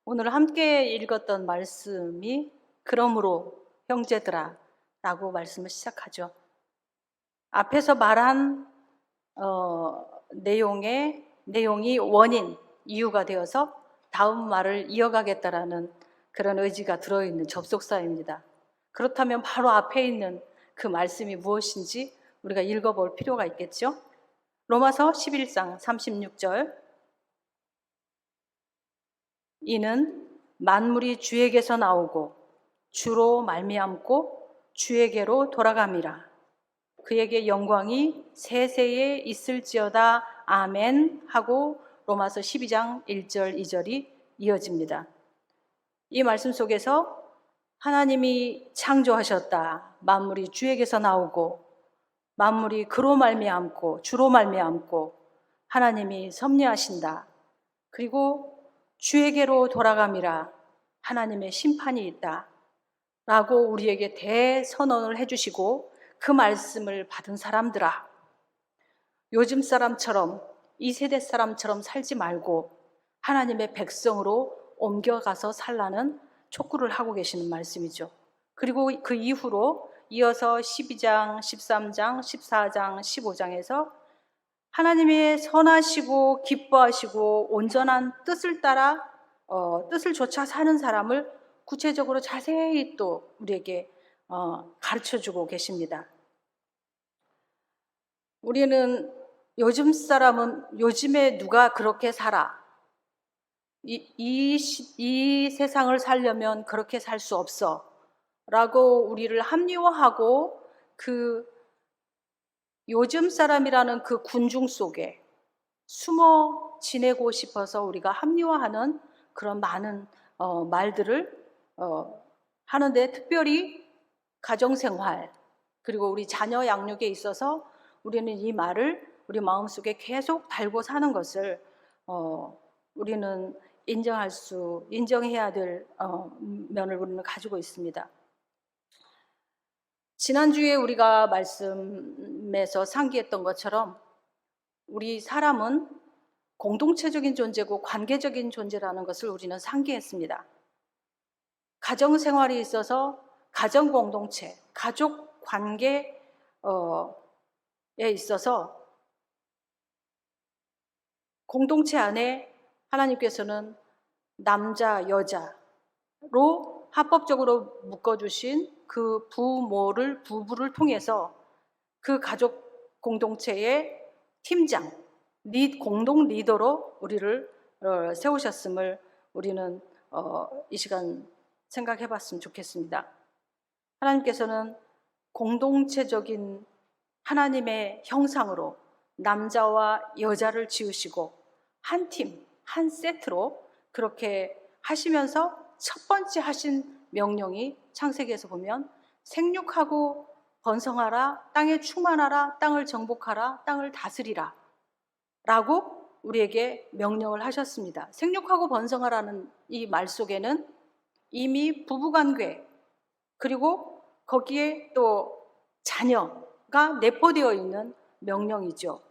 오늘 함께 읽었던 말씀이 그러므로 형제들아 라고 말씀을 시작하죠. 앞에서 말한 내용이 원인, 이유가 되어서 다음 말을 이어가겠다라는 그런 의지가 들어있는 접속사입니다. 그렇다면 바로 앞에 있는 그 말씀이 무엇인지 우리가 읽어볼 필요가 있겠죠. 로마서 11장 36절, 이는 만물이 주에게서 나오고 주로 말미암고 주에게로 돌아감이라. 그에게 영광이 세세에 있을지어다. 아멘 하고 로마서 12장 1절 2절이 이어집니다. 이 말씀 속에서 하나님이 창조하셨다. 만물이 주에게서 나오고 만물이 그로 말미암고 주로 말미암고 하나님이 섭리하신다. 그리고 주에게로 돌아감이라. 하나님의 심판이 있다 라고 우리에게 대선언을 해주시고, 그 말씀을 받은 사람들아, 요즘 사람처럼 이 세대 사람처럼 살지 말고 하나님의 백성으로 옮겨가서 살라는 촉구를 하고 계시는 말씀이죠. 그리고 그 이후로 이어서 12장, 13장, 14장, 15장에서 하나님의 선하시고 기뻐하시고 온전한 뜻을 따라 뜻을 좇아 사는 사람을 구체적으로 자세히 또 우리에게 가르쳐주고 계십니다. 우리는 요즘 사람은 요즘에 누가 그렇게 살아? 이 세상을 살려면 그렇게 살 수 없어 라고 우리를 합리화하고, 그 요즘 사람이라는 그 군중 속에 숨어 지내고 싶어서 우리가 합리화하는 그런 많은 말들을 하는데, 특별히 가정생활 그리고 우리 자녀 양육에 있어서 우리는 이 말을 우리 마음속에 계속 달고 사는 것을 우리는 인정해야 될 면을 우리는 가지고 있습니다. 지난주에 우리가 말씀에서 상기했던 것처럼 우리 사람은 공동체적인 존재고 관계적인 존재라는 것을 우리는 상기했습니다. 가정생활에 있어서 가정 공동체, 가족 관계에 있어서 공동체 안에 하나님께서는 남자, 여자로 합법적으로 묶어주신 그 부부를 통해서 그 가족 공동체의 팀장, 공동 리더로 우리를 세우셨음을 우리는 이 시간 생각해 봤으면 좋겠습니다. 하나님께서는 공동체적인 하나님의 형상으로 남자와 여자를 지으시고 한 팀, 한 세트로 그렇게 하시면서 첫 번째 하신 명령이 창세기에서 보면 생육하고 번성하라, 땅에 충만하라, 땅을 정복하라, 땅을 다스리라 라고 우리에게 명령을 하셨습니다. 생육하고 번성하라는 이 말 속에는 이미 부부관계 그리고 거기에 또 자녀가 내포되어 있는 명령이죠.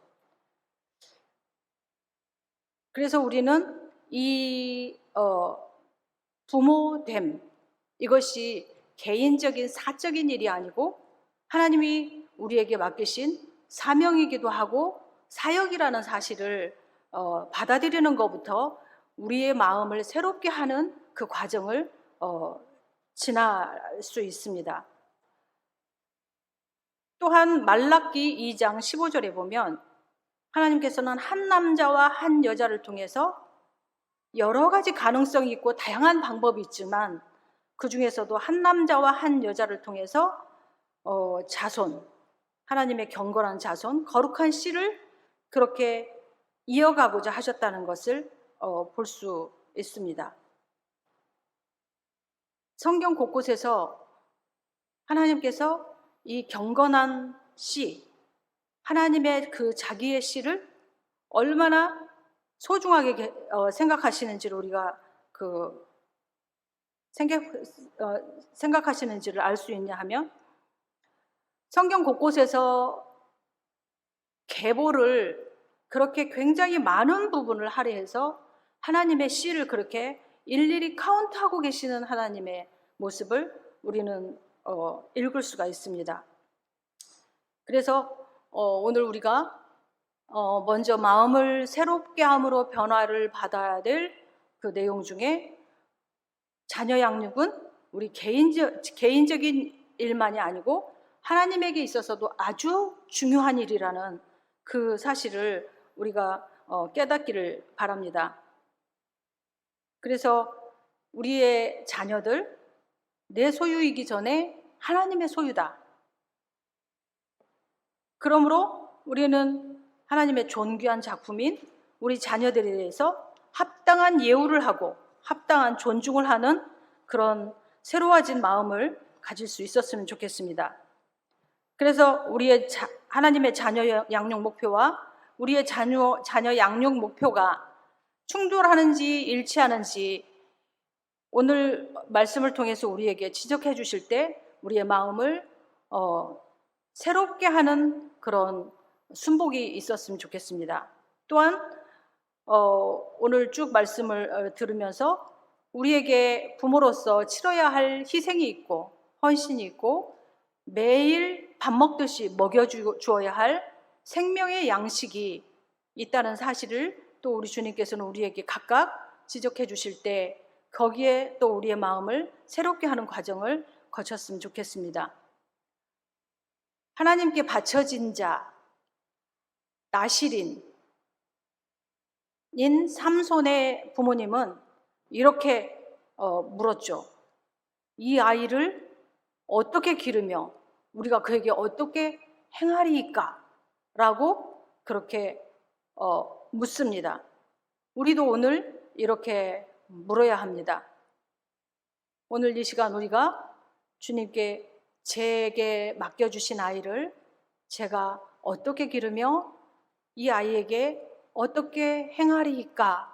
그래서 우리는 이 부모됨, 이것이 개인적인 사적인 일이 아니고 하나님이 우리에게 맡기신 사명이기도 하고 사역이라는 사실을 받아들이는 것부터 우리의 마음을 새롭게 하는 그 과정을 지날 수 있습니다. 또한 말라기 2장 15절에 보면 하나님께서는 한 남자와 한 여자를 통해서 여러 가지 가능성이 있고 다양한 방법이 있지만 그 중에서도 한 남자와 한 여자를 통해서 자손, 하나님의 경건한 자손, 거룩한 씨를 그렇게 이어가고자 하셨다는 것을 볼 수 있습니다. 성경 곳곳에서 하나님께서 이 경건한 씨, 하나님의 그 자기의 씨를 얼마나 소중하게 생각하시는지를 우리가 생각하시는지를 알 수 있냐 하면, 성경 곳곳에서 계보를 그렇게 굉장히 많은 부분을 할애해서 하나님의 씨를 그렇게 일일이 카운트하고 계시는 하나님의 모습을 우리는 읽을 수가 있습니다. 그래서 오늘 우리가 먼저 마음을 새롭게 함으로 변화를 받아야 될 그 내용 중에 자녀 양육은 우리 개인적인 일만이 아니고 하나님에게 있어서도 아주 중요한 일이라는 그 사실을 우리가 깨닫기를 바랍니다. 그래서 우리의 자녀들, 내 소유이기 전에 하나님의 소유다. 그러므로 우리는 하나님의 존귀한 작품인 우리 자녀들에 대해서 합당한 예우를 하고 합당한 존중을 하는 그런 새로워진 마음을 가질 수 있었으면 좋겠습니다. 그래서 우리의 하나님의 자녀 양육 목표와 우리의 자녀 양육 목표가 충돌하는지 일치하는지 오늘 말씀을 통해서 우리에게 지적해 주실 때 우리의 마음을 새롭게 하는 그런 순복이 있었으면 좋겠습니다. 또한 오늘 쭉 말씀을 들으면서 우리에게 부모로서 치러야 할 희생이 있고 헌신이 있고 매일 밥 먹듯이 먹여주어야 할 생명의 양식이 있다는 사실을 또 우리 주님께서는 우리에게 각각 지적해 주실 때 거기에 또 우리의 마음을 새롭게 하는 과정을 거쳤으면 좋겠습니다. 하나님께 바쳐진 자, 나실인인 삼손의 부모님은 이렇게 물었죠. 이 아이를 어떻게 기르며 우리가 그에게 어떻게 행하리이까? 라고 그렇게 묻습니다. 우리도 오늘 이렇게 물어야 합니다. 오늘 이 시간 우리가 주님께 제게 맡겨주신 아이를 제가 어떻게 기르며 이 아이에게 어떻게 행하리이까?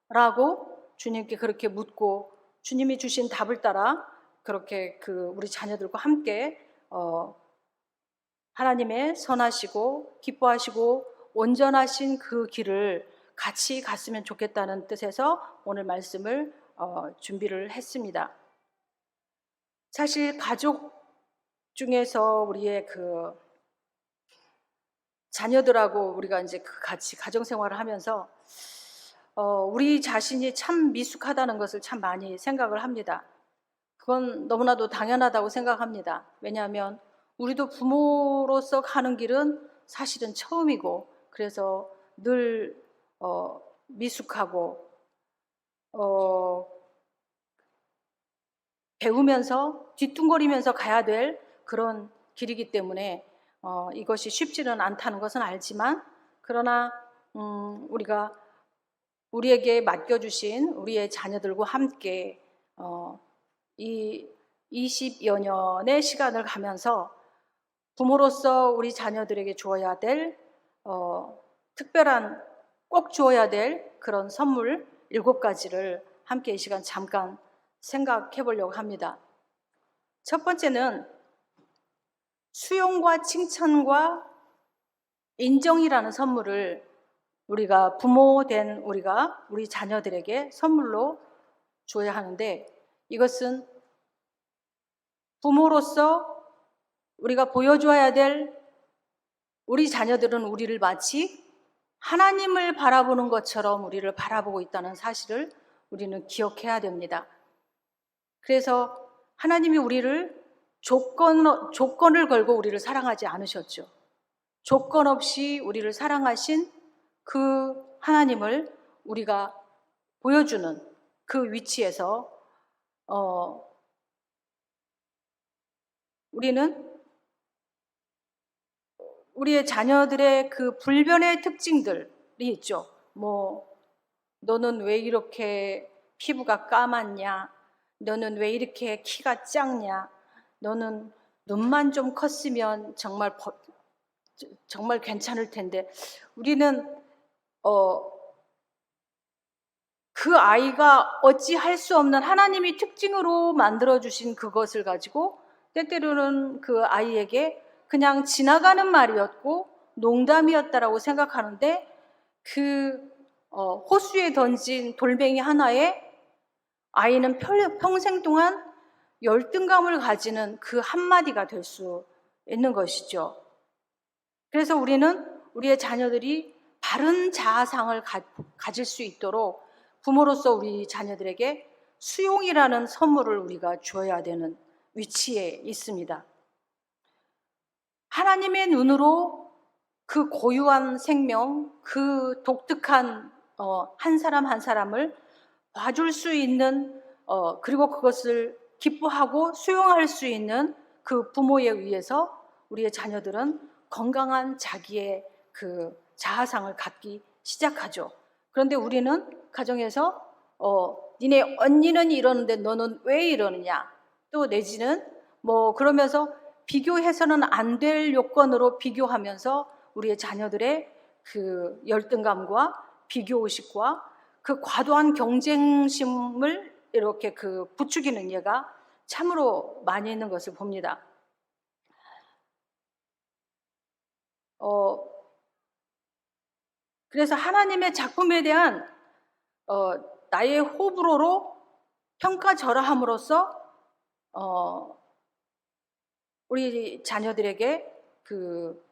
라고 주님께 그렇게 묻고 주님이 주신 답을 따라 그렇게 우리 자녀들과 함께 하나님의 선하시고 기뻐하시고 온전하신 그 길을 같이 갔으면 좋겠다는 뜻에서 오늘 말씀을 준비를 했습니다. 사실 가족 중에서 우리의 그 자녀들하고 우리가 이제 같이 가정생활을 하면서 우리 자신이 참 미숙하다는 것을 참 많이 생각을 합니다. 그건 너무나도 당연하다고 생각합니다. 왜냐하면 우리도 부모로서 가는 길은 사실은 처음이고 그래서 늘 미숙하고 배우면서 뒤뚱거리면서 가야 될 그런 길이기 때문에 이것이 쉽지는 않다는 것은 알지만 그러나 우리가 우리에게 맡겨주신 우리의 자녀들과 함께 이 20여 년의 시간을 가면서 부모로서 우리 자녀들에게 주어야 될 특별한 꼭 주어야 될 그런 선물 7가지를 함께 이 시간 잠깐 생각해 보려고 합니다. 첫 번째는 수용과 칭찬과 인정이라는 선물을 우리가 부모된 우리가 우리 자녀들에게 선물로 줘야 하는데 이것은 부모로서 우리가 보여줘야 될 우리 자녀들은 우리를 마치 하나님을 바라보는 것처럼 우리를 바라보고 있다는 사실을 우리는 기억해야 됩니다. 그래서 하나님이 우리를 조건을 걸고 우리를 사랑하지 않으셨죠. 조건 없이 우리를 사랑하신 그 하나님을 우리가 보여주는 그 위치에서 우리는 우리의 자녀들의 그 불변의 특징들이 있죠. 너는 왜 이렇게 피부가 까맣냐? 너는 왜 이렇게 키가 작냐? 너는 눈만 좀 컸으면 정말 괜찮을 텐데 우리는 그 아이가 어찌 할 수 없는 하나님이 특징으로 만들어주신 그것을 가지고 때때로는 그 아이에게 그냥 지나가는 말이었고 농담이었다라고 생각하는데 그 호수에 던진 돌멩이 하나에 아이는 평생 동안 열등감을 가지는 그 한마디가 될 수 있는 것이죠. 그래서 우리는 우리의 자녀들이 바른 자아상을 가질 수 있도록 부모로서 우리 자녀들에게 수용이라는 선물을 우리가 주어야 되는 위치에 있습니다. 하나님의 눈으로 그 고유한 생명, 그 독특한 한 사람 한 사람을 봐줄 수 있는 그리고 그것을 기뻐하고 수용할 수 있는 그 부모에 의해서 우리의 자녀들은 건강한 자기의 그 자아상을 갖기 시작하죠. 그런데 우리는 가정에서 니네 언니는 이러는데 너는 왜 이러느냐, 또 내지는 뭐 그러면서 비교해서는 안 될 요건으로 비교하면서 우리의 자녀들의 그 열등감과 비교의식과 그 과도한 경쟁심을 이렇게 그 부추기는 예가 참으로 많이 있는 것을 봅니다. 그래서 하나님의 작품에 대한 나의 호불호로 평가절하함으로써 우리 자녀들에게 그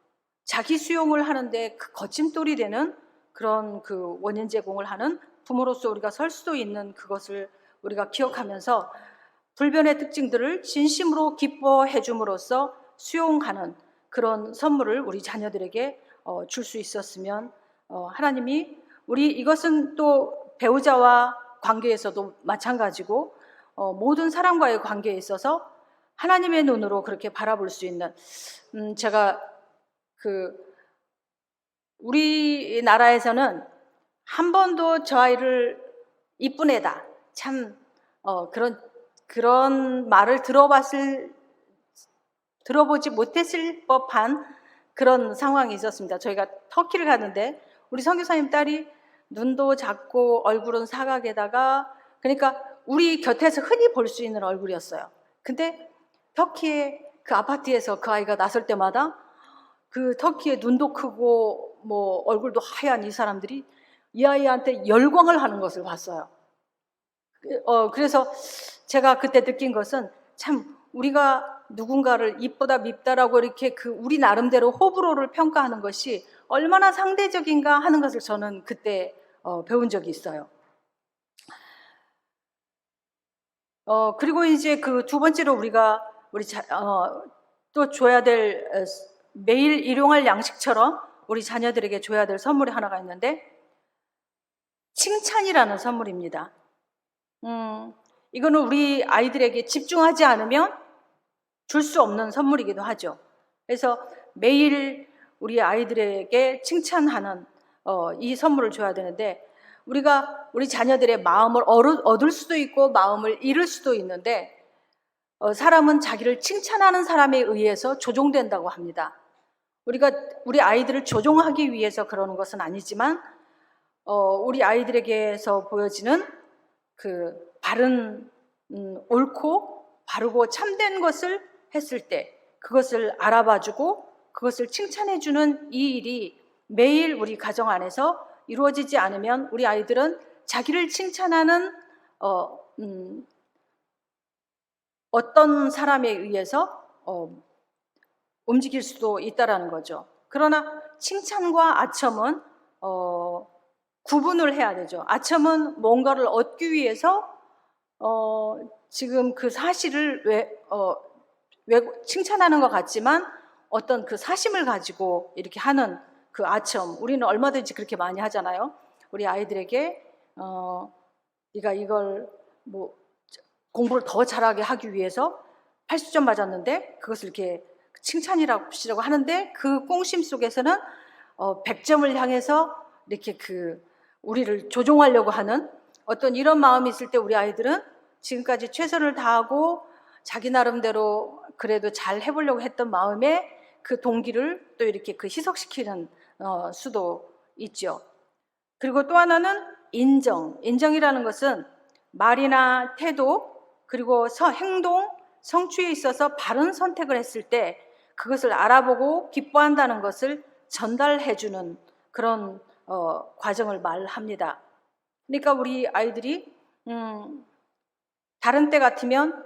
자기 수용을 하는데 그 거침돌이 되는 그런 그 원인 제공을 하는 부모로서 우리가 설 수도 있는 그것을 우리가 기억하면서 불변의 특징들을 진심으로 기뻐해 줌으로써 수용하는 그런 선물을 우리 자녀들에게 줄 수 있었으면 하나님이 우리 이것은 또 배우자와 관계에서도 마찬가지고 모든 사람과의 관계에 있어서 하나님의 눈으로 그렇게 바라볼 수 있는 제가 우리나라에서는 한 번도 저 아이를 이쁜 애다 참 그런 말을 들어보지 못했을 법한 그런 상황이 있었습니다. 저희가 터키를 갔는데 우리 선교사님 딸이 눈도 작고 얼굴은 사각에다가 그러니까 우리 곁에서 흔히 볼 수 있는 얼굴이었어요. 근데 터키의 그 아파트에서 그 아이가 나설 때마다 그 터키의 눈도 크고 뭐 얼굴도 하얀 이 사람들이 이 아이한테 열광을 하는 것을 봤어요. 그래서 제가 그때 느낀 것은 참 우리가 누군가를 이쁘다 밉다라고 이렇게 그 우리 나름대로 호불호를 평가하는 것이 얼마나 상대적인가 하는 것을 저는 그때 배운 적이 있어요. 그리고 이제 그 두 번째로 우리가 또 줘야 될 매일 일용할 양식처럼 우리 자녀들에게 줘야 될 선물이 하나가 있는데 칭찬이라는 선물입니다. 이거는 우리 아이들에게 집중하지 않으면 줄 수 없는 선물이기도 하죠. 그래서 매일 우리 아이들에게 칭찬하는 이 선물을 줘야 되는데 우리가 우리 자녀들의 마음을 얻을 수도 있고 마음을 잃을 수도 있는데 사람은 자기를 칭찬하는 사람에 의해서 조종된다고 합니다. 우리가 우리 아이들을 조종하기 위해서 그러는 것은 아니지만 우리 아이들에게서 보여지는 그 바른 옳고 바르고 참된 것을 했을 때 그것을 알아봐주고 그것을 칭찬해주는 이 일이 매일 우리 가정 안에서 이루어지지 않으면 우리 아이들은 자기를 칭찬하는 어떤 사람에 의해서 움직일 수도 있다라는 거죠. 그러나 칭찬과 아첨은 구분을 해야 되죠. 아첨은 뭔가를 얻기 위해서 지금 그 사실을 칭찬하는 것 같지만 어떤 그 사심을 가지고 이렇게 하는 그 아첨, 우리는 얼마든지 그렇게 많이 하잖아요. 우리 아이들에게 네가 이걸 뭐 공부를 더 잘하게 하기 위해서 80점 맞았는데 그것을 이렇게 칭찬이라고 하는데 그 꽁심 속에서는 100점을 향해서 이렇게 그 우리를 조종하려고 하는 어떤 이런 마음이 있을 때 우리 아이들은 지금까지 최선을 다하고 자기 나름대로 그래도 잘 해보려고 했던 마음에 그 동기를 또 이렇게 그 희석시키는 수도 있죠. 그리고 또 하나는 인정이라는 것은 말이나 태도 그리고 행동, 성취에 있어서 바른 선택을 했을 때 그것을 알아보고 기뻐한다는 것을 전달해주는 그런 과정을 말합니다. 그러니까 우리 아이들이 다른 때 같으면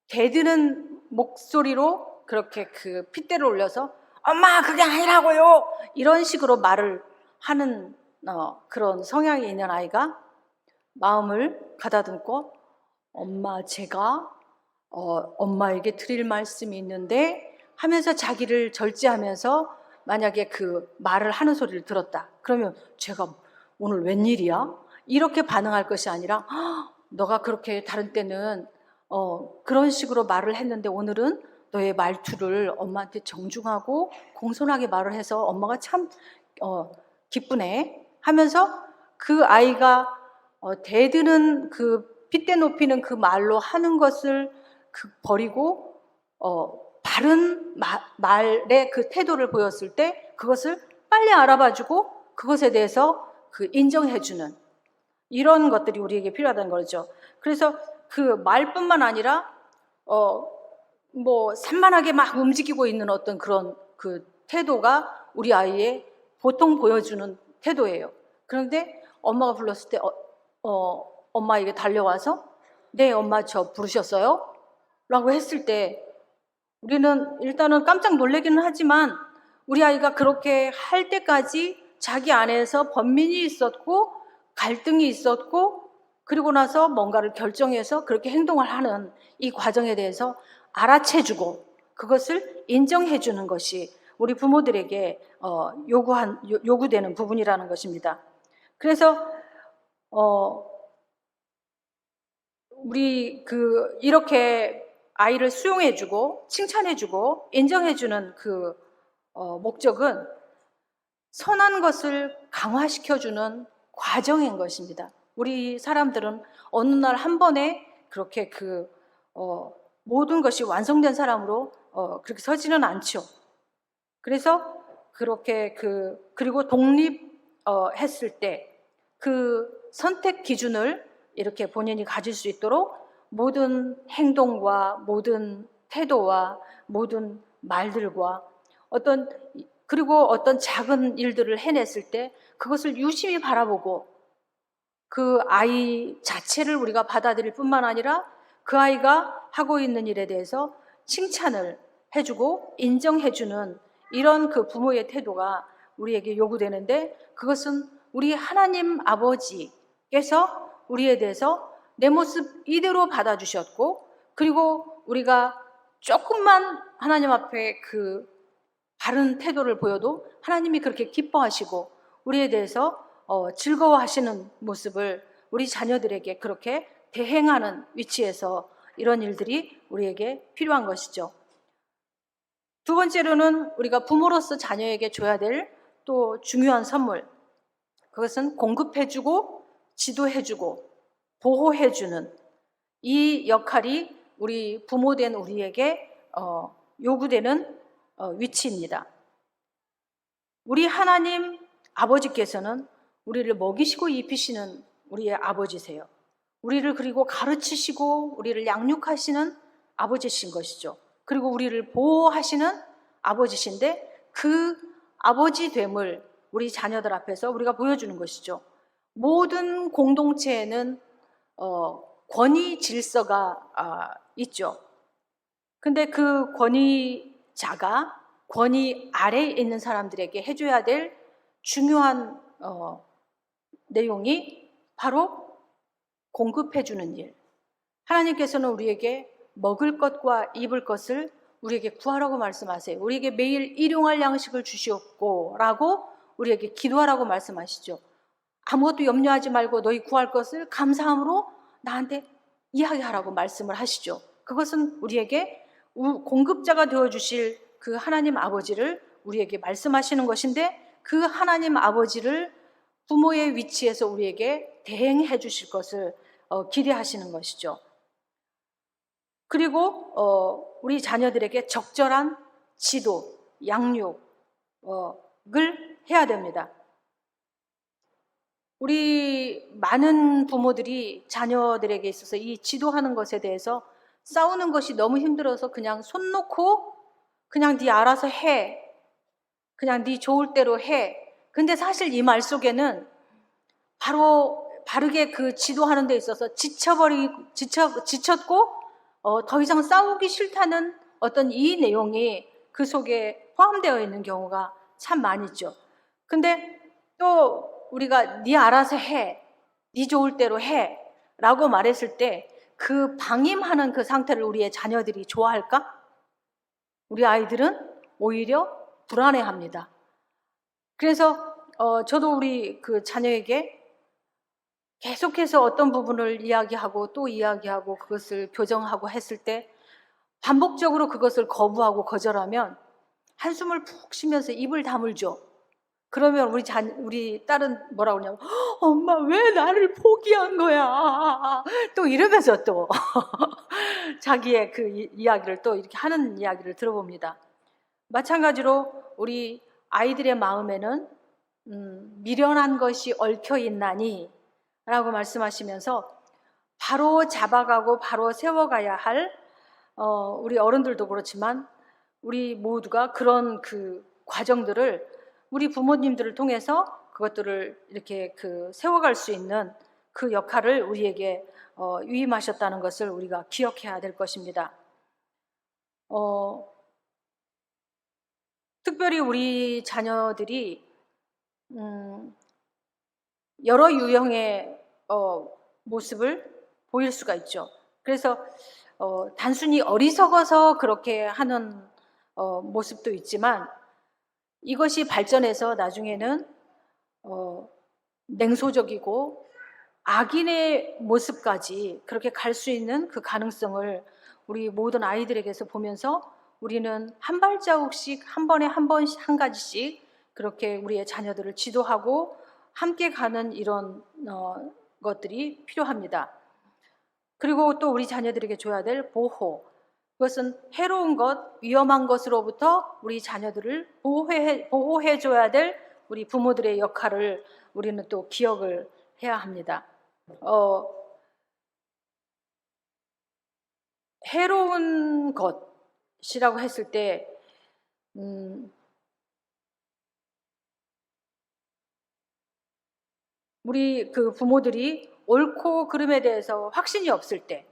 대드는 목소리로 그렇게 그 핏대를 올려서 엄마 그게 아니라고요 이런 식으로 말을 하는 그런 성향이 있는 아이가 마음을 가다듬고 엄마 제가 엄마에게 드릴 말씀이 있는데 하면서 자기를 절제하면서 만약에 그 말을 하는 소리를 들었다 그러면 제가 오늘 웬일이야? 이렇게 반응할 것이 아니라 너가 그렇게 다른 때는 그런 식으로 말을 했는데 오늘은 너의 말투를 엄마한테 정중하고 공손하게 말을 해서 엄마가 참 기쁘네 하면서 그 아이가 대드는 그 핏대 높이는 그 말로 하는 것을 버리고 바른 말의 그 태도를 보였을 때 그것을 빨리 알아봐주고 그것에 대해서 그 인정해주는 이런 것들이 우리에게 필요하다는 거죠. 그래서 그 말뿐만 아니라 뭐 산만하게 막 움직이고 있는 어떤 그런 그 태도가 우리 아이의 보통 보여주는 태도예요. 그런데 엄마가 불렀을 때 엄마에게 달려와서 네 엄마 저 부르셨어요? 라고 했을 때 우리는 일단은 깜짝 놀라기는 하지만 우리 아이가 그렇게 할 때까지 자기 안에서 번민이 있었고 갈등이 있었고 그리고 나서 뭔가를 결정해서 그렇게 행동을 하는 이 과정에 대해서 알아채주고 그것을 인정해주는 것이 우리 부모들에게 요구되는 부분이라는 것입니다. 그래서 우리 이렇게 아이를 수용해주고 칭찬해주고 인정해주는 그 목적은 선한 것을 강화시켜주는 과정인 것입니다. 우리 사람들은 어느 날 한 번에 그렇게 모든 것이 완성된 사람으로 그렇게 서지는 않죠. 그래서 그렇게 그리고 독립했을 때 그 선택 기준을 이렇게 본인이 가질 수 있도록 모든 행동과 모든 태도와 모든 말들과 그리고 어떤 작은 일들을 해냈을 때 그것을 유심히 바라보고 그 아이 자체를 우리가 받아들일 뿐만 아니라 그 아이가 하고 있는 일에 대해서 칭찬을 해주고 인정해주는 이런 그 부모의 태도가 우리에게 요구되는데 그것은 우리 하나님 아버지께서 우리에 대해서 내 모습 이대로 받아주셨고 그리고 우리가 조금만 하나님 앞에 그 바른 태도를 보여도 하나님이 그렇게 기뻐하시고 우리에 대해서 즐거워하시는 모습을 우리 자녀들에게 그렇게 대행하는 위치에서 이런 일들이 우리에게 필요한 것이죠. 두 번째로는 우리가 부모로서 자녀에게 줘야 될 또 중요한 선물 그것은 공급해주고 지도해주고 보호해주는 이 역할이 우리 부모된 우리에게 요구되는 위치입니다. 우리 하나님 아버지께서는 우리를 먹이시고 입히시는 우리의 아버지세요. 우리를 그리고 가르치시고 우리를 양육하시는 아버지신 것이죠. 그리고 우리를 보호하시는 아버지신데 그 아버지됨을 우리 자녀들 앞에서 우리가 보여주는 것이죠. 모든 공동체에는 권위 질서가 있죠. 근데 그 권위자가 권위 아래에 있는 사람들에게 해줘야 될 중요한 내용이 바로 공급해주는 일. 하나님께서는 우리에게 먹을 것과 입을 것을 우리에게 구하라고 말씀하세요. 우리에게 매일 일용할 양식을 주시옵고 라고 우리에게 기도하라고 말씀하시죠. 아무것도 염려하지 말고 너희 구할 것을 감사함으로 나한테 이야기하라고 말씀을 하시죠. 그것은 우리에게 공급자가 되어주실 그 하나님 아버지를 우리에게 말씀하시는 것인데 그 하나님 아버지를 부모의 위치에서 우리에게 대행해 주실 것을 기대하시는 것이죠. 그리고 우리 자녀들에게 적절한 지도, 양육을 해야 됩니다. 우리 많은 부모들이 자녀들에게 있어서 이 지도하는 것에 대해서 싸우는 것이 너무 힘들어서 그냥 손 놓고 그냥 네 알아서 해. 그냥 네 좋을 대로 해. 근데 사실 이 말 속에는 바로 바르게 그 지도하는 데 있어서 지쳤고 더 이상 싸우기 싫다는 어떤 이 내용이 그 속에 포함되어 있는 경우가 참 많이 있죠. 근데 또 우리가 네 알아서 해, 네 좋을 대로 해 라고 말했을 때 그 방임하는 그 상태를 우리의 자녀들이 좋아할까? 우리 아이들은 오히려 불안해합니다. 그래서 저도 우리 그 자녀에게 계속해서 어떤 부분을 이야기하고 또 이야기하고 그것을 교정하고 했을 때 반복적으로 그것을 거부하고 거절하면 한숨을 푹 쉬면서 입을 다물죠. 그러면 우리 딸은 뭐라고 그러냐면 엄마 왜 나를 포기한 거야? 또 이러면서 또 자기의 그 이야기를 또 이렇게 하는 이야기를 들어봅니다. 마찬가지로 우리 아이들의 마음에는 미련한 것이 얽혀 있나니 라고 말씀하시면서 바로 잡아가고 바로 세워가야 할 우리 어른들도 그렇지만 우리 모두가 그런 그 과정들을 우리 부모님들을 통해서 그것들을 이렇게 그 세워갈 수 있는 그 역할을 우리에게 위임하셨다는 것을 우리가 기억해야 될 것입니다. 특별히 우리 자녀들이 여러 유형의 모습을 보일 수가 있죠. 그래서 단순히 어리석어서 그렇게 하는 모습도 있지만 이것이 발전해서 나중에는 냉소적이고 악인의 모습까지 그렇게 갈 수 있는 그 가능성을 우리 모든 아이들에게서 보면서 우리는 한 발자국씩 한 번에 한 가지씩 그렇게 우리의 자녀들을 지도하고 함께 가는 이런 것들이 필요합니다. 그리고 또 우리 자녀들에게 줘야 될 보호, 그것은 해로운 것, 위험한 것으로부터 우리 자녀들을 보호해 줘야 될 우리 부모들의 역할을 우리는 또 기억을 해야 합니다. 해로운 것이라고 했을 때 우리 그 부모들이 옳고 그름에 대해서 확신이 없을 때,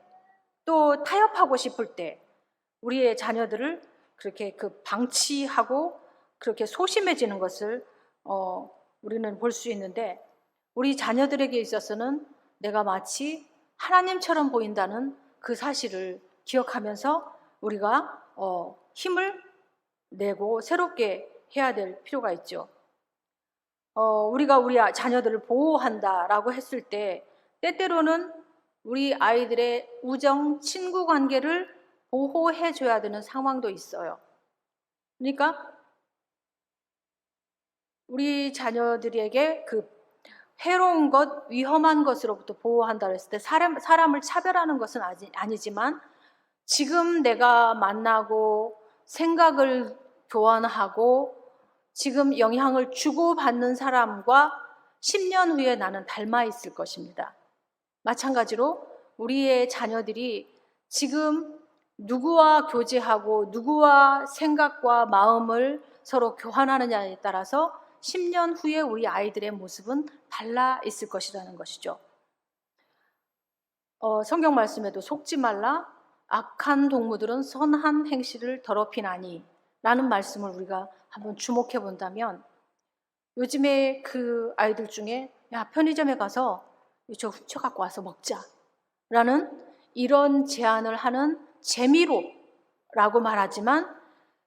또 타협하고 싶을 때 우리의 자녀들을 그렇게 그 방치하고 그렇게 소심해지는 것을 우리는 볼 수 있는데, 우리 자녀들에게 있어서는 내가 마치 하나님처럼 보인다는 그 사실을 기억하면서 우리가 힘을 내고 새롭게 해야 될 필요가 있죠. 우리가 우리 자녀들을 보호한다라고 했을 때 때때로는 우리 아이들의 우정, 친구 관계를 보호해 줘야 되는 상황도 있어요. 그러니까 우리 자녀들에게 그 해로운 것, 위험한 것으로부터 보호한다고 했을 때 사람을 차별하는 것은 아니지만 지금 내가 만나고 생각을 교환하고 지금 영향을 주고받는 사람과 10년 후에 나는 닮아 있을 것입니다. 마찬가지로 우리의 자녀들이 지금 누구와 교제하고 누구와 생각과 마음을 서로 교환하느냐에 따라서 10년 후에 우리 아이들의 모습은 달라 있을 것이라는 것이죠. 성경 말씀에도 속지 말라, 악한 동무들은 선한 행실을 더럽히나니 라는 말씀을 우리가 한번 주목해 본다면, 요즘에 그 아이들 중에 야 편의점에 가서 저 훔쳐 갖고 와서 먹자 라는 이런 제안을 하는 재미로 라고 말하지만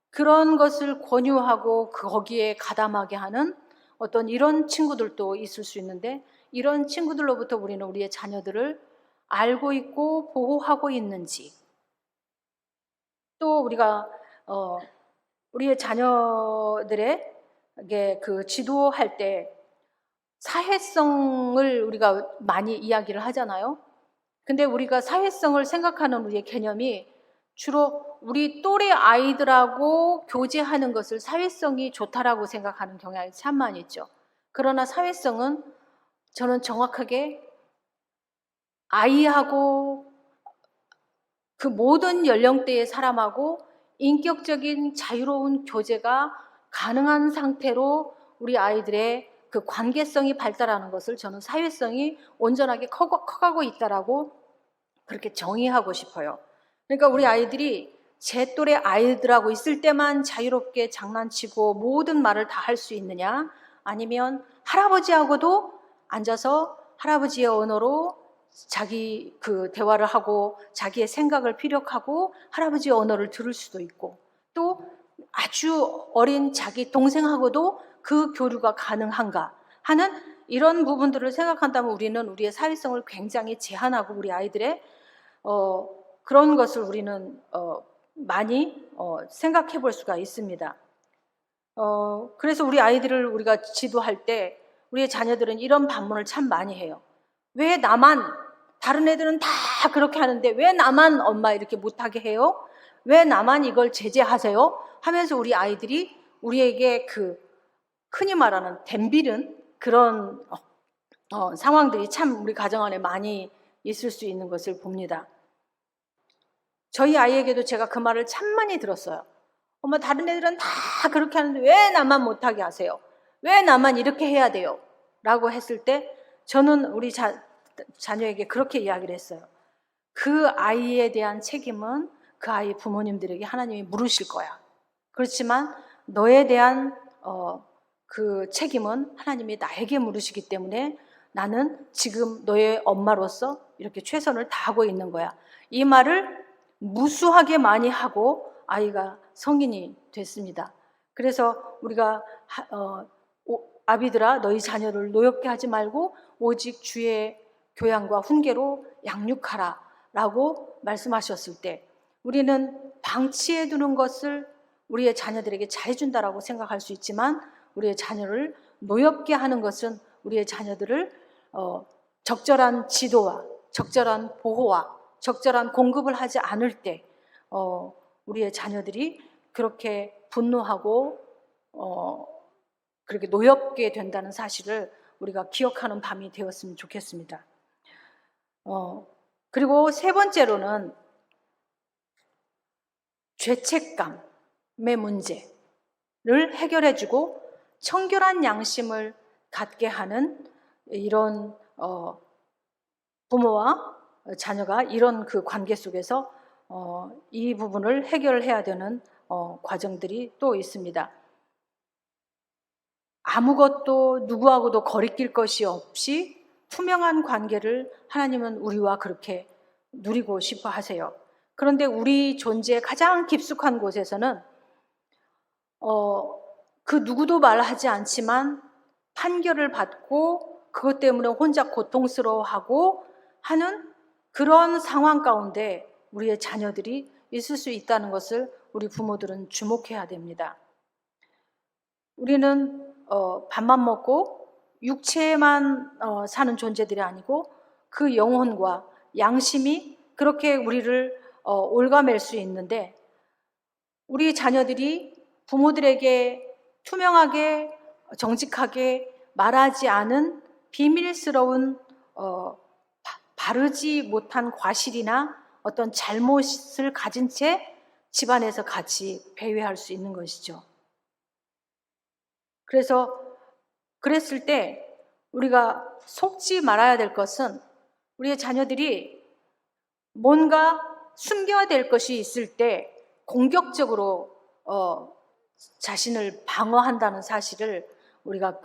그런 것을 권유하고 거기에 가담하게 하는 어떤 이런 친구들도 있을 수 있는데, 이런 친구들로부터 우리는 우리의 자녀들을 알고 있고 보호하고 있는지, 또 우리가 우리의 자녀들에게 그 지도할 때 사회성을 우리가 많이 이야기를 하잖아요. 근데 우리가 사회성을 생각하는 우리의 개념이 주로 우리 또래 아이들하고 교제하는 것을 사회성이 좋다라고 생각하는 경향이 참 많이 있죠. 그러나 사회성은 저는 정확하게 아이하고 그 모든 연령대의 사람하고 인격적인 자유로운 교제가 가능한 상태로 우리 아이들의 그 관계성이 발달하는 것을 저는 사회성이 온전하게 커가고 있다라고 그렇게 정의하고 싶어요. 그러니까 우리 아이들이 제 또래 아이들하고 있을 때만 자유롭게 장난치고 모든 말을 다 할 수 있느냐, 아니면 할아버지하고도 앉아서 할아버지의 언어로 자기 그 대화를 하고 자기의 생각을 피력하고 할아버지의 언어를 들을 수도 있고, 또 아주 어린 자기 동생하고도 그 교류가 가능한가 하는 이런 부분들을 생각한다면 우리는 우리의 사회성을 굉장히 제한하고 우리 아이들의 그런 것을 우리는 많이 생각해 볼 수가 있습니다. 그래서 우리 아이들을 우리가 지도할 때 우리의 자녀들은 이런 반문을 참 많이 해요. 왜 나만, 다른 애들은 다 그렇게 하는데 왜 나만 엄마 이렇게 못하게 해요? 왜 나만 이걸 제재하세요? 하면서 우리 아이들이 우리에게 그 흔히 말하는 덤비는 그런 상황들이 참 우리 가정 안에 많이 있을 수 있는 것을 봅니다. 저희 아이에게도 제가 그 말을 참 많이 들었어요. 엄마, 다른 애들은 다 그렇게 하는데 왜 나만 못하게 하세요? 왜 나만 이렇게 해야 돼요? 라고 했을 때 저는 우리 자녀에게 그렇게 이야기를 했어요. 그 아이에 대한 책임은 그 아이 부모님들에게 하나님이 물으실 거야. 그렇지만 너에 대한 그 책임은 하나님이 나에게 물으시기 때문에 나는 지금 너의 엄마로서 이렇게 최선을 다하고 있는 거야. 이 말을 무수하게 많이 하고 아이가 성인이 됐습니다. 그래서 우리가 아비들아, 너희 자녀를 노엽게 하지 말고 오직 주의 교양과 훈계로 양육하라 라고 말씀하셨을 때 우리는 방치해 두는 것을 우리의 자녀들에게 잘해준다라고 생각할 수 있지만 우리의 자녀를 노엽게 하는 것은 우리의 자녀들을 적절한 지도와 적절한 보호와 적절한 공급을 하지 않을 때 우리의 자녀들이 그렇게 분노하고 그렇게 노엽게 된다는 사실을 우리가 기억하는 밤이 되었으면 좋겠습니다. 그리고 세 번째로는 죄책감의 문제를 해결해주고 청결한 양심을 갖게 하는 이런 부모와 자녀가 이런 그 관계 속에서 이 부분을 해결해야 되는 과정들이 또 있습니다. 아무것도 누구하고도 거리낄 것이 없이 투명한 관계를 하나님은 우리와 그렇게 누리고 싶어 하세요. 그런데 우리 존재의 가장 깊숙한 곳에서는 그 누구도 말하지 않지만 판결을 받고 그것 때문에 혼자 고통스러워하고 하는 그런 상황 가운데 우리의 자녀들이 있을 수 있다는 것을 우리 부모들은 주목해야 됩니다. 우리는 밥만 먹고 육체만 사는 존재들이 아니고 그 영혼과 양심이 그렇게 우리를 올가맬 수 있는데 우리 자녀들이 부모들에게 투명하게 정직하게 말하지 않은 비밀스러운 바르지 못한 과실이나 어떤 잘못을 가진 채 집안에서 같이 배회할 수 있는 것이죠. 그래서 그랬을 때 우리가 속지 말아야 될 것은 우리의 자녀들이 뭔가 숨겨야 될 것이 있을 때 공격적으로 자신을 방어한다는 사실을 우리가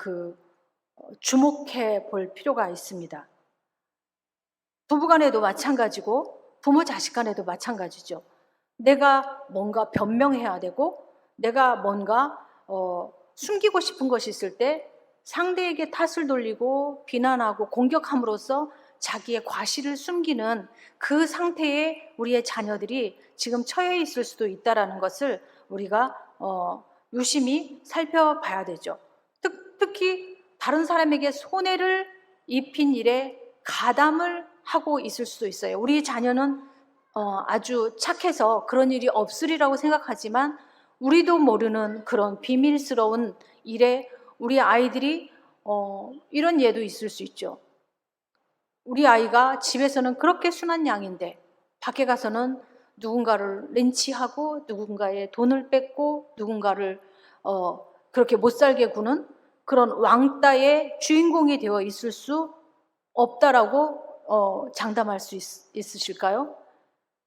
주목해 볼 필요가 있습니다. 부부간에도 마찬가지고 부모 자식 간에도 마찬가지죠. 내가 뭔가 변명해야 되고 내가 뭔가 숨기고 싶은 것이 있을 때 상대에게 탓을 돌리고 비난하고 공격함으로써 자기의 과실을 숨기는 그 상태에 우리의 자녀들이 지금 처해 있을 수도 있다는 것을 우리가 유심히 살펴봐야 되죠. 특히 다른 사람에게 손해를 입힌 일에 가담을 하고 있을 수도 있어요. 우리 자녀는 아주 착해서 그런 일이 없으리라고 생각하지만 우리도 모르는 그런 비밀스러운 일에 우리 아이들이 이런 예도 있을 수 있죠. 우리 아이가 집에서는 그렇게 순한 양인데 밖에 가서는 누군가를 린치하고 누군가의 돈을 뺏고 누군가를 그렇게 못 살게 구는 그런 왕따의 주인공이 되어 있을 수 없다라고 장담할 수 있으실까요?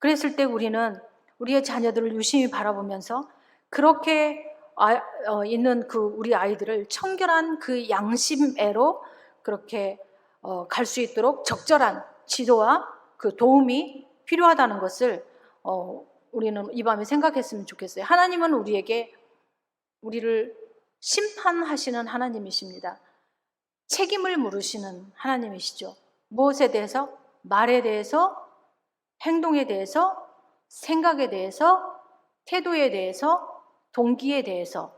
그랬을 때 우리는 우리의 자녀들을 유심히 바라보면서 그렇게 있는 그 우리 아이들을 청결한 그 양심애로 그렇게 갈 수 있도록 적절한 지도와 그 도움이 필요하다는 것을 우리는 이 밤에 생각했으면 좋겠어요. 하나님은 우리를 심판하시는 하나님이십니다. 책임을 물으시는 하나님이시죠. 무엇에 대해서? 말에 대해서, 행동에 대해서, 생각에 대해서, 태도에 대해서, 동기에 대해서.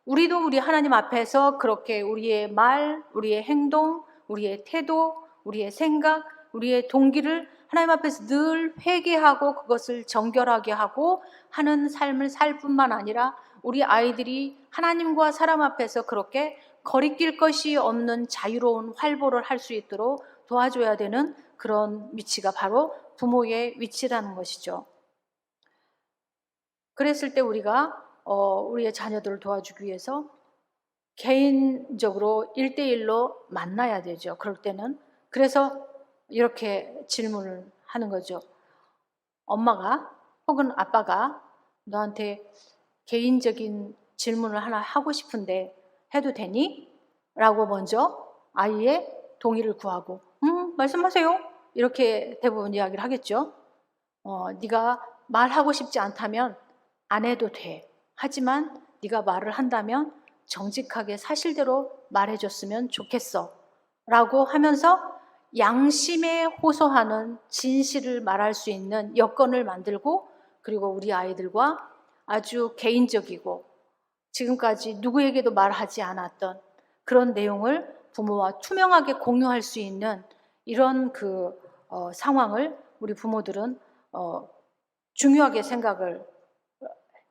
우리도 우리 하나님 앞에서 그렇게 우리의 말, 우리의 행동, 우리의 태도, 우리의 생각, 우리의 동기를 하나님 앞에서 늘 회개하고 그것을 정결하게 하고 하는 삶을 살 뿐만 아니라 우리 아이들이 하나님과 사람 앞에서 그렇게 거리낄 것이 없는 자유로운 활보를 할 수 있도록 도와줘야 되는 그런 위치가 바로 부모의 위치라는 것이죠. 그랬을 때 우리가 우리의 자녀들을 도와주기 위해서 개인적으로 1대1로 만나야 되죠. 그럴 때는. 그래서 이렇게 질문을 하는 거죠. 엄마가 혹은 아빠가 너한테 개인적인 질문을 하나 하고 싶은데 해도 되니? 라고 먼저 아이의 동의를 구하고 말씀하세요. 이렇게 대부분 이야기를 하겠죠. 네가 말하고 싶지 않다면 안 해도 돼. 하지만 네가 말을 한다면 정직하게 사실대로 말해줬으면 좋겠어. 라고 하면서 양심에 호소하는 진실을 말할 수 있는 여건을 만들고 그리고 우리 아이들과 아주 개인적이고 지금까지 누구에게도 말하지 않았던 그런 내용을 부모와 투명하게 공유할 수 있는 이런 상황을 우리 부모들은 중요하게 생각을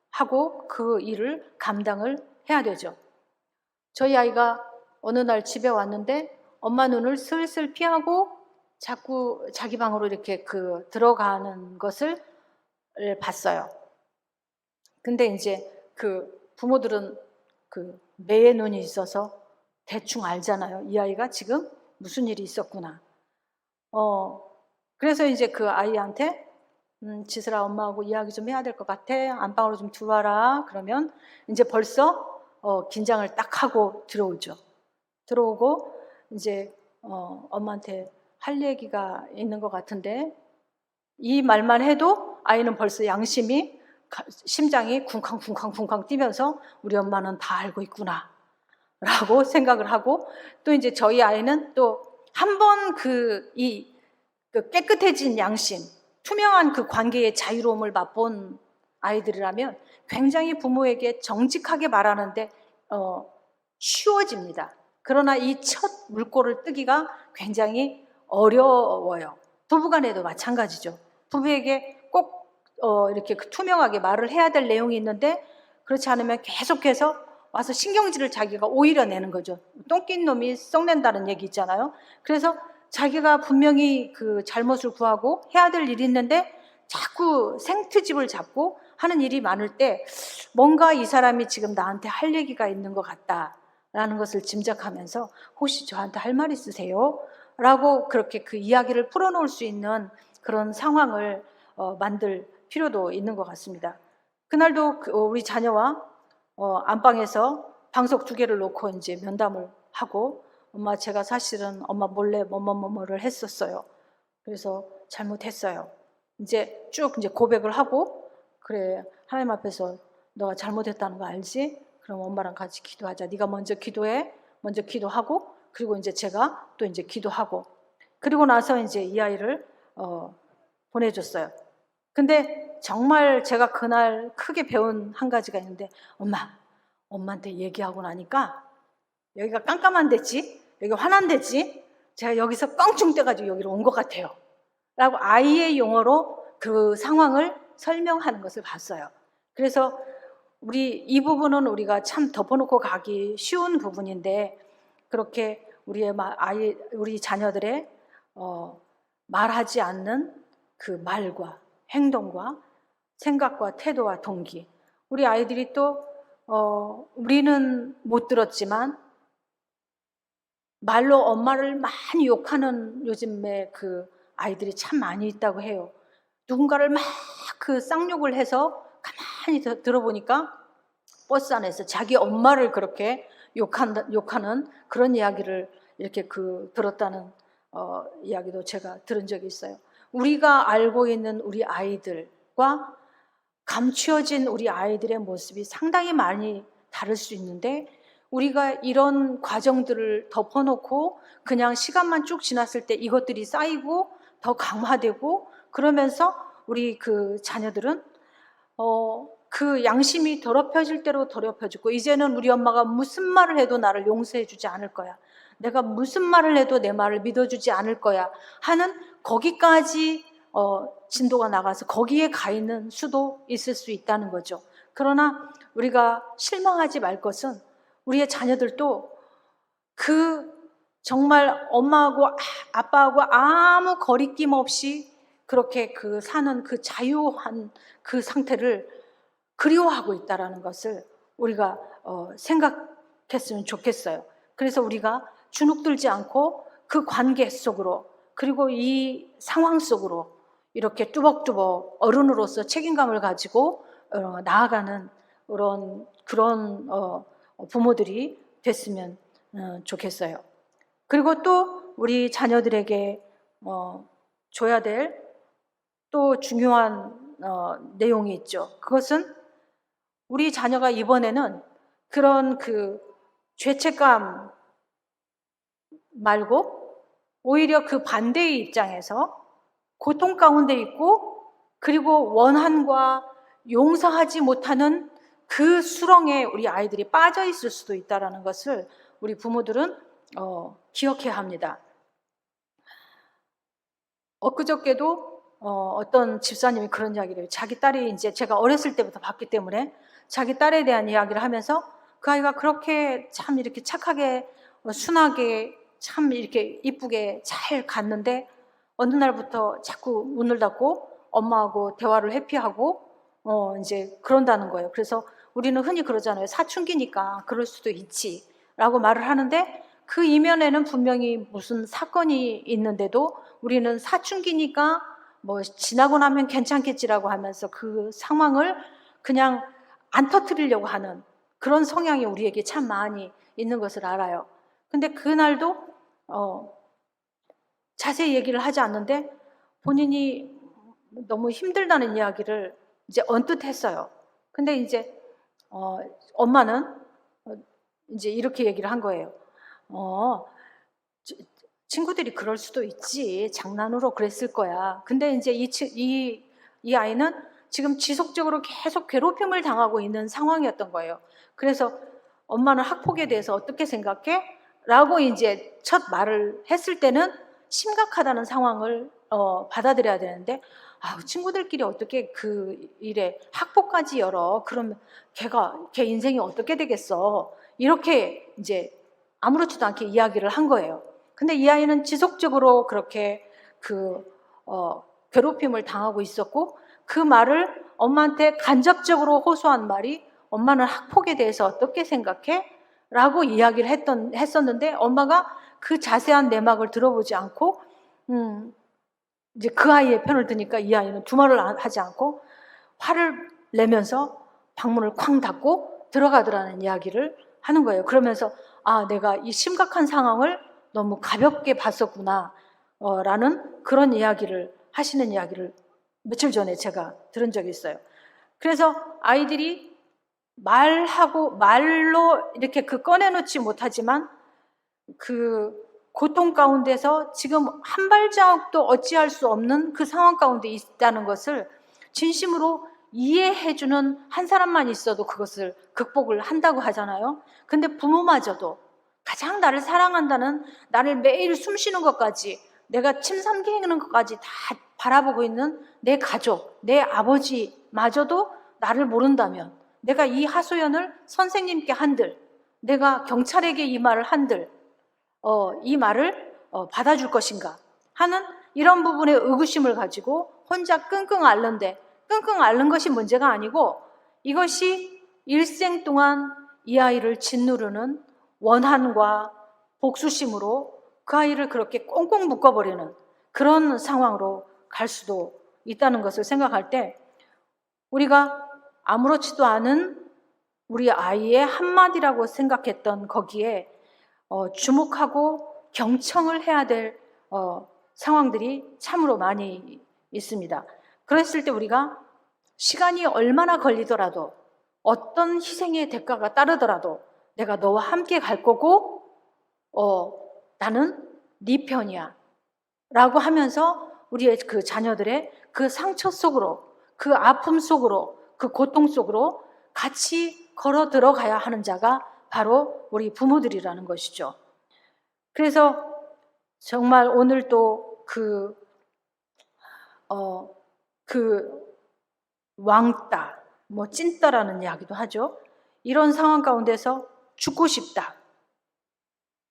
하고 그 일을 감당을 해야 되죠. 저희 아이가 어느 날 집에 왔는데 엄마 눈을 슬슬 피하고 자꾸 자기 방으로 이렇게 들어가는 것을 봤어요. 근데 이제 부모들은 매의 눈이 있어서 대충 알잖아요. 이 아이가 지금 무슨 일이 있었구나. 그래서 이제 그 아이한테 지슬아 엄마하고 이야기 좀 해야 될 것 같아. 안방으로 좀 들어와라. 그러면 이제 벌써 긴장을 딱 하고 들어오죠. 들어오고 이제 엄마한테 할 얘기가 있는 것 같은데 이 말만 해도 아이는 벌써 심장이 쿵쾅쿵쾅쿵쾅 뛰면서 우리 엄마는 다 알고 있구나 라고 생각을 하고 또 이제 저희 아이는 또 한 번 깨끗해진 양심, 투명한 그 관계의 자유로움을 맛본 아이들이라면 굉장히 부모에게 정직하게 말하는데 쉬워집니다. 그러나 이 첫 물꼬를 뜨기가 굉장히 어려워요. 부부간에도 마찬가지죠. 부부에게 꼭 이렇게 투명하게 말을 해야 될 내용이 있는데 그렇지 않으면 계속해서 와서 신경질을 자기가 오히려 내는 거죠. 똥낀 놈이 썩낸다는 얘기 있잖아요. 그래서 자기가 분명히 그 잘못을 구하고 해야 될 일이 있는데 자꾸 생트집을 잡고 하는 일이 많을 때 뭔가 이 사람이 지금 나한테 할 얘기가 있는 것 같다라는 것을 짐작하면서 혹시 저한테 할 말 있으세요? 라고 그렇게 그 이야기를 풀어놓을 수 있는 그런 상황을 만들 필요도 있는 것 같습니다. 그날도 우리 자녀와 안방에서 방석 2개를 놓고 이제 면담을 하고 엄마 제가 사실은 엄마 몰래 뭐뭐뭐를 했었어요. 그래서 잘못했어요. 이제 쭉 이제 고백을 하고 그래 하나님 앞에서 너가 잘못했다는 거 알지? 그럼 엄마랑 같이 기도하자. 네가 먼저 기도해. 먼저 기도하고 그리고 이제 제가 또 이제 기도하고 그리고 나서 이제 이 아이를 보내줬어요. 근데 정말 제가 그날 크게 배운 한 가지가 있는데 엄마한테 얘기하고 나니까 여기가 깜깜한 데지 여기 환한 데지 제가 여기서 껑충 떼가지고 여기로 온 것 같아요 라고 아이의 용어로 그 상황을 설명하는 것을 봤어요. 그래서 이 부분은 우리가 참 덮어놓고 가기 쉬운 부분인데 그렇게 우리 자녀들의 말하지 않는 그 말과 행동과 생각과 태도와 동기 우리 아이들이 또 우리는 못 들었지만 말로 엄마를 많이 욕하는 요즘에 그 아이들이 참 많이 있다고 해요. 누군가를 막 그 쌍욕을 해서 가만히 들어보니까 버스 안에서 자기 엄마를 그렇게 욕하는 그런 이야기를 이렇게 들었다는 이야기도 제가 들은 적이 있어요. 우리가 알고 있는 우리 아이들과 감추어진 우리 아이들의 모습이 상당히 많이 다를 수 있는데, 우리가 이런 과정들을 덮어놓고 그냥 시간만 쭉 지났을 때 이것들이 쌓이고 더 강화되고, 그러면서 우리 그 자녀들은 그 양심이 더럽혀질 대로 더럽혀지고, 이제는 우리 엄마가 무슨 말을 해도 나를 용서해 주지 않을 거야, 내가 무슨 말을 해도 내 말을 믿어주지 않을 거야 하는, 거기까지 진도가 나가서 거기에 가 있는 수도 있을 수 있다는 거죠. 그러나 우리가 실망하지 말 것은, 우리의 자녀들도 정말 엄마하고 아빠하고 아무 거리낌 없이 그렇게 사는 그 자유한 그 상태를 그리워하고 있다는 것을 우리가 생각했으면 좋겠어요. 그래서 우리가 주눅들지 않고 그 관계 속으로, 그리고 이 상황 속으로 이렇게 뚜벅뚜벅 어른으로서 책임감을 가지고 나아가는 그런 부모들이 됐으면 좋겠어요. 그리고 또 우리 자녀들에게 줘야 될 또 중요한 내용이 있죠. 그것은 우리 자녀가 이번에는 그런 죄책감 말고 오히려 그 반대의 입장에서 고통 가운데 있고, 그리고 원한과 용서하지 못하는 그 수렁에 우리 아이들이 빠져 있을 수도 있다는 것을 우리 부모들은 기억해야 합니다. 엊그저께도 어떤 집사님이 그런 이야기를 해요. 자기 딸이 이제 제가 어렸을 때부터 봤기 때문에 자기 딸에 대한 이야기를 하면서, 그 아이가 그렇게 참 이렇게 착하게 순하게 참 이렇게 이쁘게 잘 갔는데 어느 날부터 자꾸 문을 닫고 엄마하고 대화를 회피하고 이제 그런다는 거예요. 그래서 우리는 흔히 그러잖아요. 사춘기니까 그럴 수도 있지 라고 말을 하는데, 그 이면에는 분명히 무슨 사건이 있는데도 우리는 사춘기니까 뭐 지나고 나면 괜찮겠지라고 하면서 그 상황을 그냥 안 터뜨리려고 하는 그런 성향이 우리에게 참 많이 있는 것을 알아요. 근데 그날도 자세히 얘기를 하지 않는데 본인이 너무 힘들다는 이야기를 이제 언뜻 했어요. 근데 이제 엄마는 이제 이렇게 얘기를 한 거예요. 친구들이 그럴 수도 있지, 장난으로 그랬을 거야. 근데 이제 이 아이는 지금 지속적으로 계속 괴롭힘을 당하고 있는 상황이었던 거예요. 그래서 엄마는 학폭에 대해서 어떻게 생각해? 라고 이제 첫 말을 했을 때는 심각하다는 상황을 받아들여야 되는데, 친구들끼리 어떻게 그 일에 학폭까지 열어? 그러면 걔 인생이 어떻게 되겠어? 이렇게 이제 아무렇지도 않게 이야기를 한 거예요. 근데 이 아이는 지속적으로 그렇게 괴롭힘을 당하고 있었고, 그 말을 엄마한테 간접적으로 호소한 말이, 엄마는 학폭에 대해서 어떻게 생각해? 라고 이야기를 했었는데, 엄마가 그 자세한 내막을 들어보지 않고 이제 그 아이의 편을 드니까 이 아이는 두말을 하지 않고 화를 내면서 방문을 쾅 닫고 들어가더라는 이야기를 하는 거예요. 그러면서 내가 이 심각한 상황을 너무 가볍게 봤었구나 라는 그런 이야기를 하시는 이야기를 며칠 전에 제가 들은 적이 있어요. 그래서 아이들이 말로 이렇게 꺼내놓지 못하지만 그 고통 가운데서 지금 한 발자국도 어찌할 수 없는 그 상황 가운데 있다는 것을 진심으로 이해해주는 한 사람만 있어도 그것을 극복을 한다고 하잖아요. 근데 부모마저도 가장 나를 사랑한다는, 나를 매일 숨쉬는 것까지, 내가 침 삼키는 것까지 다 바라보고 있는 내 가족, 내 아버지마저도 나를 모른다면, 내가 이 하소연을 선생님께 한들, 내가 경찰에게 이 말을 한들 이 말을 받아줄 것인가 하는 이런 부분에 의구심을 가지고 혼자 끙끙 앓는데, 끙끙 앓는 것이 문제가 아니고 이것이 일생 동안 이 아이를 짓누르는 원한과 복수심으로 그 아이를 그렇게 꽁꽁 묶어버리는 그런 상황으로 갈 수도 있다는 것을 생각할 때 우리가 아무렇지도 않은 우리 아이의 한마디라고 생각했던 거기에 주목하고 경청을 해야 될 상황들이 참으로 많이 있습니다. 그랬을 때 우리가 시간이 얼마나 걸리더라도 어떤 희생의 대가가 따르더라도 내가 너와 함께 갈 거고 나는 네 편이야 라고 하면서 우리의 그 자녀들의 그 상처 속으로, 그 아픔 속으로, 그 고통 속으로 같이 걸어 들어가야 하는 자가 바로 우리 부모들이라는 것이죠. 그래서 정말 오늘 또 그 왕따, 찐따라는 이야기도 하죠. 이런 상황 가운데서 죽고 싶다.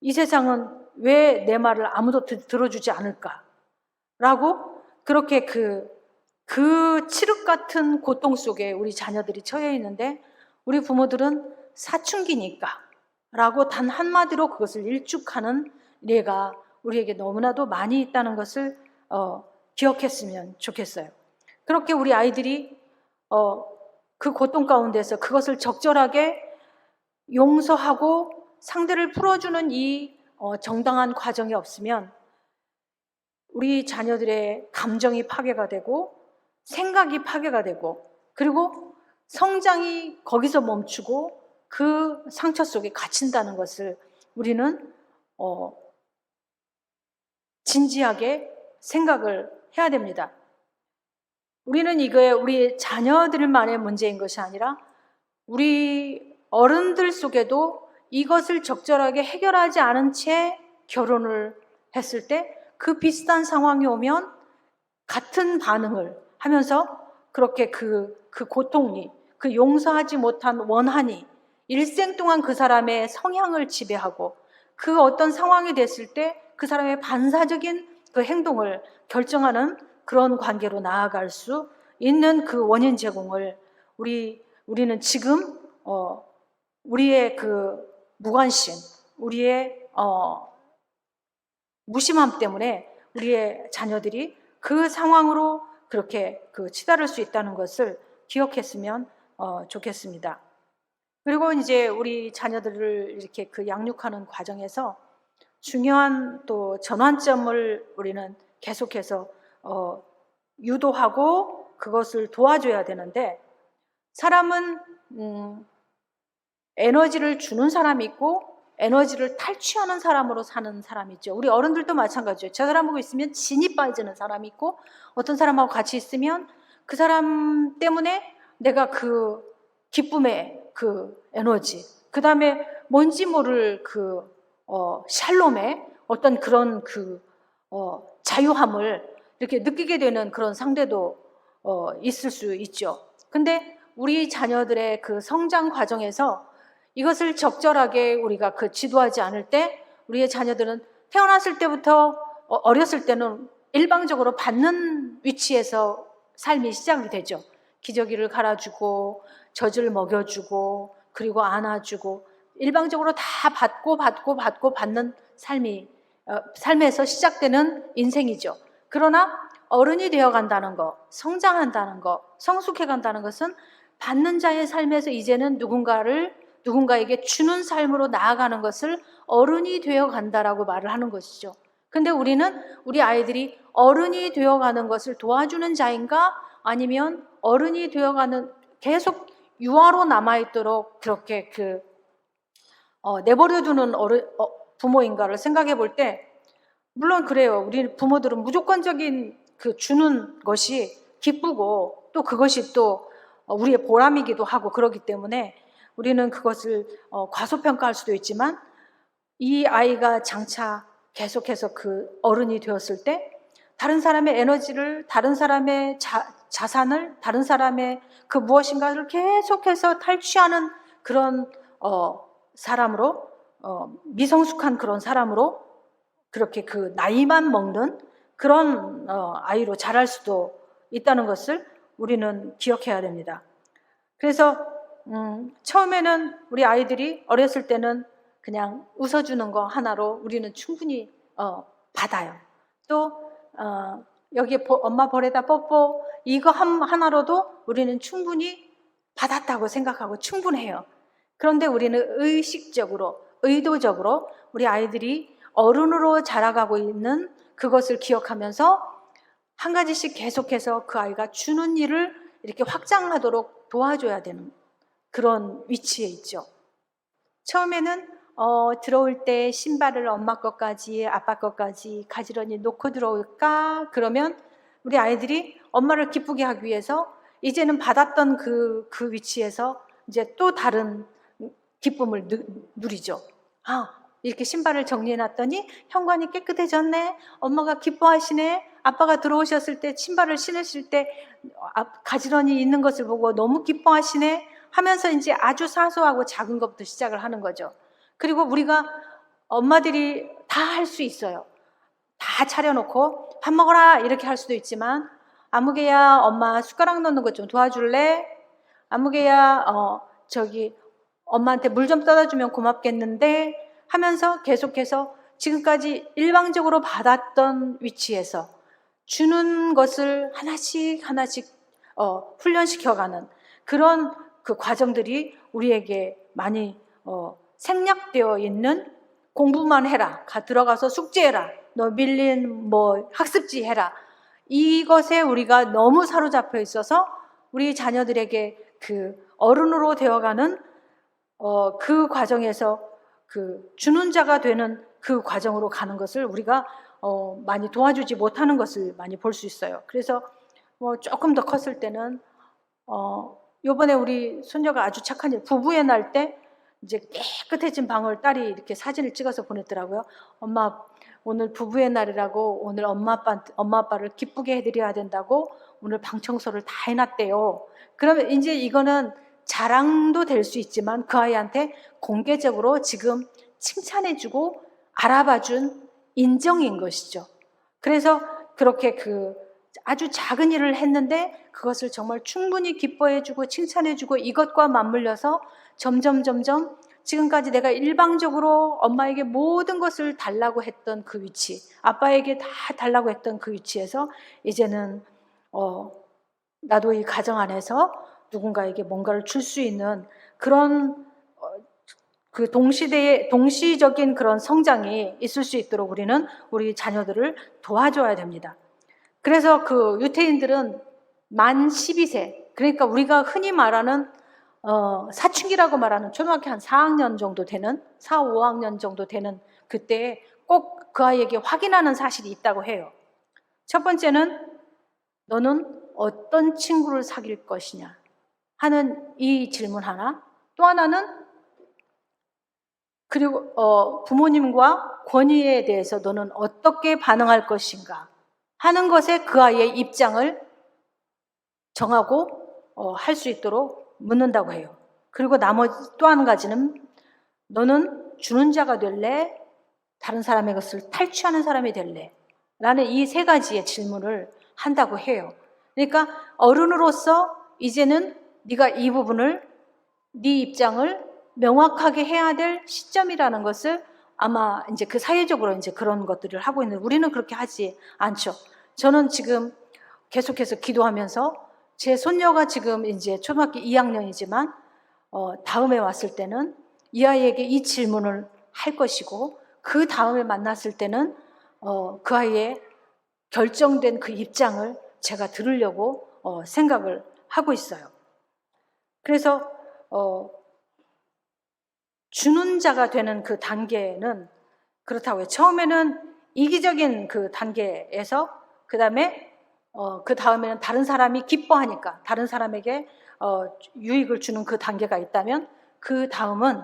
이 세상은 왜 내 말을 아무도 들어주지 않을까? 라고 그렇게 그 칠흑 같은 고통 속에 우리 자녀들이 처해 있는데 우리 부모들은 사춘기니까 라고 단 한마디로 그것을 일축하는 예가 우리에게 너무나도 많이 있다는 것을 기억했으면 좋겠어요. 그렇게 우리 아이들이 그 고통 가운데서 그것을 적절하게 용서하고 상대를 풀어주는 이 정당한 과정이 없으면 우리 자녀들의 감정이 파괴가 되고 생각이 파괴가 되고 그리고 성장이 거기서 멈추고 그 상처 속에 갇힌다는 것을 우리는 진지하게 생각을 해야 됩니다. 우리는 이거에 우리 자녀들만의 문제인 것이 아니라 우리 어른들 속에도 이것을 적절하게 해결하지 않은 채 결혼을 했을 때 그 비슷한 상황이 오면 같은 반응을 하면서 그렇게 그 고통이, 그 용서하지 못한 원한이 일생 동안 그 사람의 성향을 지배하고 그 어떤 상황이 됐을 때 그 사람의 반사적인 그 행동을 결정하는 그런 관계로 나아갈 수 있는 그 원인 제공을 우리는 지금 우리의 그 무관심, 우리의 무심함 때문에 우리의 자녀들이 그 상황으로 그렇게 치달을 수 있다는 것을 기억했으면 좋겠습니다. 그리고 이제 우리 자녀들을 이렇게 양육하는 과정에서 중요한 또 전환점을 우리는 계속해서 유도하고 그것을 도와줘야 되는데 사람은 에너지를 주는 사람이 있고 에너지를 탈취하는 사람으로 사는 사람이 있죠. 우리 어른들도 마찬가지예요. 저 사람하고 있으면 진이 빠지는 사람이 있고 어떤 사람하고 같이 있으면 그 사람 때문에 내가 그 기쁨의 그 에너지, 그 다음에 뭔지 모를 샬롬의 어떤 그런 자유함을 이렇게 느끼게 되는 그런 상대도 있을 수 있죠. 근데 우리 자녀들의 그 성장 과정에서 이것을 적절하게 우리가 지도하지 않을 때 우리의 자녀들은 태어났을 때부터 어렸을 때는 일방적으로 받는 위치에서 삶이 시작이 되죠. 기저귀를 갈아주고 젖을 먹여주고 그리고 안아주고 일방적으로 다 받는 삶에서 시작되는 인생이죠. 그러나 어른이 되어간다는 것, 성장한다는 것, 성숙해간다는 것은 받는 자의 삶에서 이제는 누군가에게 주는 삶으로 나아가는 것을 어른이 되어간다라고 말을 하는 것이죠. 근데 우리는 우리 아이들이 어른이 되어가는 것을 도와주는 자인가 아니면 어른이 되어가는 계속 유아로 남아있도록 그렇게 내버려두는 부모인가를 생각해 볼 때 물론 그래요. 우리 부모들은 무조건적인 주는 것이 기쁘고 또 그것이 또 우리의 보람이기도 하고 그렇기 때문에 우리는 그것을 과소평가할 수도 있지만 이 아이가 장차 계속해서 어른이 되었을 때 다른 사람의 에너지를, 다른 사람의 자산을, 다른 사람의 무엇인가를 계속해서 탈취하는 그런 사람으로 미성숙한 그런 사람으로 그렇게 나이만 먹는 그런 아이로 자랄 수도 있다는 것을 우리는 기억해야 됩니다. 그래서 처음에는 우리 아이들이 어렸을 때는 그냥 웃어주는 거 하나로 우리는 충분히 받아요. 또 여기에 엄마 볼에다 뽀뽀 이거 하나로도 우리는 충분히 받았다고 생각하고 충분해요. 그런데 우리는 의식적으로, 의도적으로 우리 아이들이 어른으로 자라가고 있는 그것을 기억하면서 한 가지씩 계속해서 그 아이가 주는 일을 이렇게 확장하도록 도와줘야 되는 그런 위치에 있죠. 처음에는 들어올 때 신발을 엄마 것까지 아빠 것까지 가지런히 놓고 들어올까? 그러면 우리 아이들이 엄마를 기쁘게 하기 위해서 이제는 받았던 그 위치에서 이제 또 다른 기쁨을 누리죠. 이렇게 신발을 정리해놨더니 현관이 깨끗해졌네. 엄마가 기뻐하시네. 아빠가 들어오셨을 때 신발을 신으실 때 가지런히 있는 것을 보고 너무 기뻐하시네 하면서 이제 아주 사소하고 작은 것부터 시작을 하는 거죠. 그리고 우리가 엄마들이 다 할 수 있어요. 다 차려놓고 밥 먹어라 이렇게 할 수도 있지만 아무개야 엄마 숟가락 넣는 거 좀 도와줄래? 아무개야 저기 엄마한테 물 좀 떠다 주면 고맙겠는데 하면서 계속해서 지금까지 일방적으로 받았던 위치에서 주는 것을 하나씩 훈련시켜가는 그런 그 과정들이 우리에게 많이 생략되어 있는 공부만 해라, 들어가서 숙제해라, 너 밀린 학습지 해라, 이것에 우리가 너무 사로잡혀 있어서 우리 자녀들에게 그 어른으로 되어가는 그 과정에서 그 주는 자가 되는 그 과정으로 가는 것을 우리가 많이 도와주지 못하는 것을 많이 볼 수 있어요. 그래서 조금 더 컸을 때는 요번에 우리 손녀가 아주 착한 일, 부부의 날 때 이제 깨끗해진 방을 딸이 이렇게 사진을 찍어서 보냈더라고요. 엄마 오늘 부부의 날이라고 오늘 엄마 아빠를 기쁘게 해드려야 된다고 오늘 방 청소를 다 해놨대요. 그러면 이제 이거는 자랑도 될 수 있지만 그 아이한테 공개적으로 지금 칭찬해주고 알아봐준 인정인 것이죠. 그래서 그렇게 그 아주 작은 일을 했는데 그것을 정말 충분히 기뻐해주고 칭찬해주고 이것과 맞물려서 점점 지금까지 내가 일방적으로 엄마에게 모든 것을 달라고 했던 그 위치, 아빠에게 다 달라고 했던 그 위치에서 이제는 나도 이 가정 안에서 누군가에게 뭔가를 줄 수 있는 그런 그 동시적인 그런 성장이 있을 수 있도록 우리는 우리 자녀들을 도와줘야 됩니다. 그래서 그 유태인들은 만 12세, 그러니까 우리가 흔히 말하는 사춘기라고 말하는 초등학교 한 4학년 정도 되는 4, 5학년 정도 되는 그때에 꼭 그 아이에게 확인하는 사실이 있다고 해요. 첫 번째는 너는 어떤 친구를 사귈 것이냐 하는 이 질문 하나, 또 하나는 그리고 부모님과 권위에 대해서 너는 어떻게 반응할 것인가 하는 것에 그 아이의 입장을 정하고 할 수 있도록 묻는다고 해요. 그리고 나머지 또 한 가지는 너는 주는 자가 될래? 다른 사람의 것을 탈취하는 사람이 될래? 라는 이 세 가지의 질문을 한다고 해요. 그러니까 어른으로서 이제는 네가 이 부분을 네 입장을 명확하게 해야 될 시점이라는 것을 아마 이제 그 사회적으로 이제 그런 것들을 하고 있는, 우리는 그렇게 하지 않죠. 저는 지금 계속해서 기도하면서 제 손녀가 지금 이제 초등학교 2학년이지만 다음에 왔을 때는 이 아이에게 이 질문을 할 것이고 그 다음에 만났을 때는 그 아이의 결정된 그 입장을 제가 들으려고 생각을 하고 있어요. 그래서 주는 자가 되는 그 단계는 그렇다고 해요. 처음에는 이기적인 그 단계에서 그 다음에는 다른 사람이 기뻐하니까 다른 사람에게 유익을 주는 그 단계가 있다면 그 다음은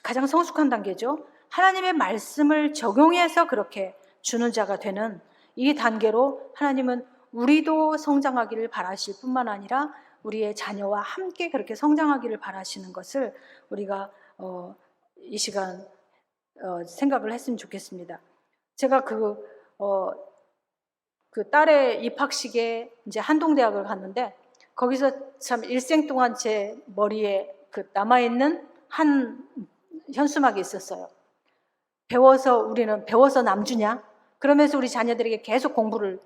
가장 성숙한 단계죠. 하나님의 말씀을 적용해서 그렇게 주는 자가 되는 이 단계로 하나님은 우리도 성장하기를 바라실 뿐만 아니라 우리의 자녀와 함께 그렇게 성장하기를 바라시는 것을 우리가 이 시간 생각을 했으면 좋겠습니다. 제가 그 딸의 입학식에 이제 한동대학을 갔는데 거기서 참 일생 동안 제 머리에 그 남아있는 한 현수막이 있었어요. 우리는 배워서 남주냐? 그러면서 우리 자녀들에게 계속 공부를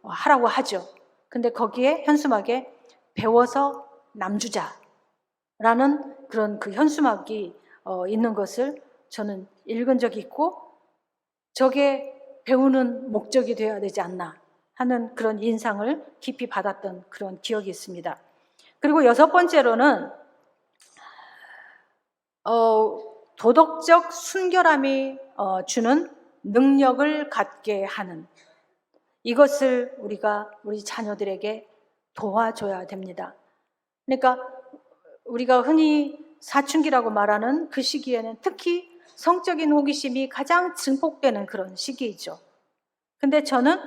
하라고 하죠. 근데 거기에 현수막에 배워서 남주자라는 그런 그 현수막이 있는 것을 저는 읽은 적이 있고, 저게 배우는 목적이 되어야 되지 않나 하는 그런 인상을 깊이 받았던 그런 기억이 있습니다. 그리고 6번째로는 도덕적 순결함이 주는 능력을 갖게 하는, 이것을 우리 자녀들에게 도와줘야 됩니다. 그러니까 우리가 흔히 사춘기라고 말하는 그 시기에는 특히 성적인 호기심이 가장 증폭되는 그런 시기이죠. 근데 저는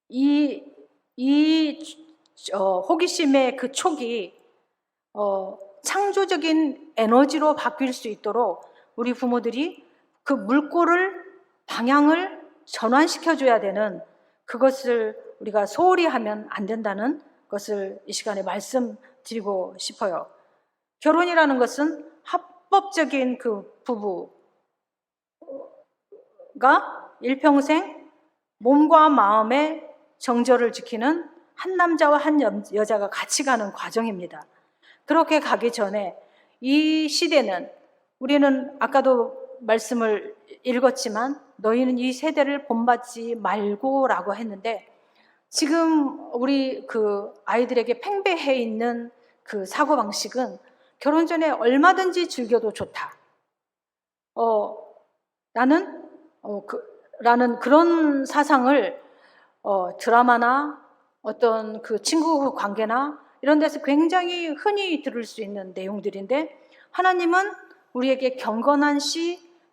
이 호기심의 그 촉이 창조적인 에너지로 바뀔 수 있도록 우리 부모들이 그 물꼬를, 방향을 전환시켜줘야 되는, 그것을 우리가 소홀히 하면 안 된다는 것을 이 시간에 말씀드리고 싶어요. 결혼이라는 것은 합법적인 그 부부가 일평생 몸과 마음의 정절을 지키는 한 남자와 한 여자가 같이 가는 과정입니다. 그렇게 가기 전에 이 시대는, 우리는 아까도 말씀을 읽었지만 너희는 이 세대를 본받지 말고라고 했는데, 지금 우리 그 아이들에게 팽배해 있는 그 사고방식은 결혼 전에 얼마든지 즐겨도 좋다. 라는 그런 사상을 드라마나 어떤 그 친구 관계나 이런 데서 굉장히 흔히 들을 수 있는 내용들인데, 하나님은 우리에게 경건한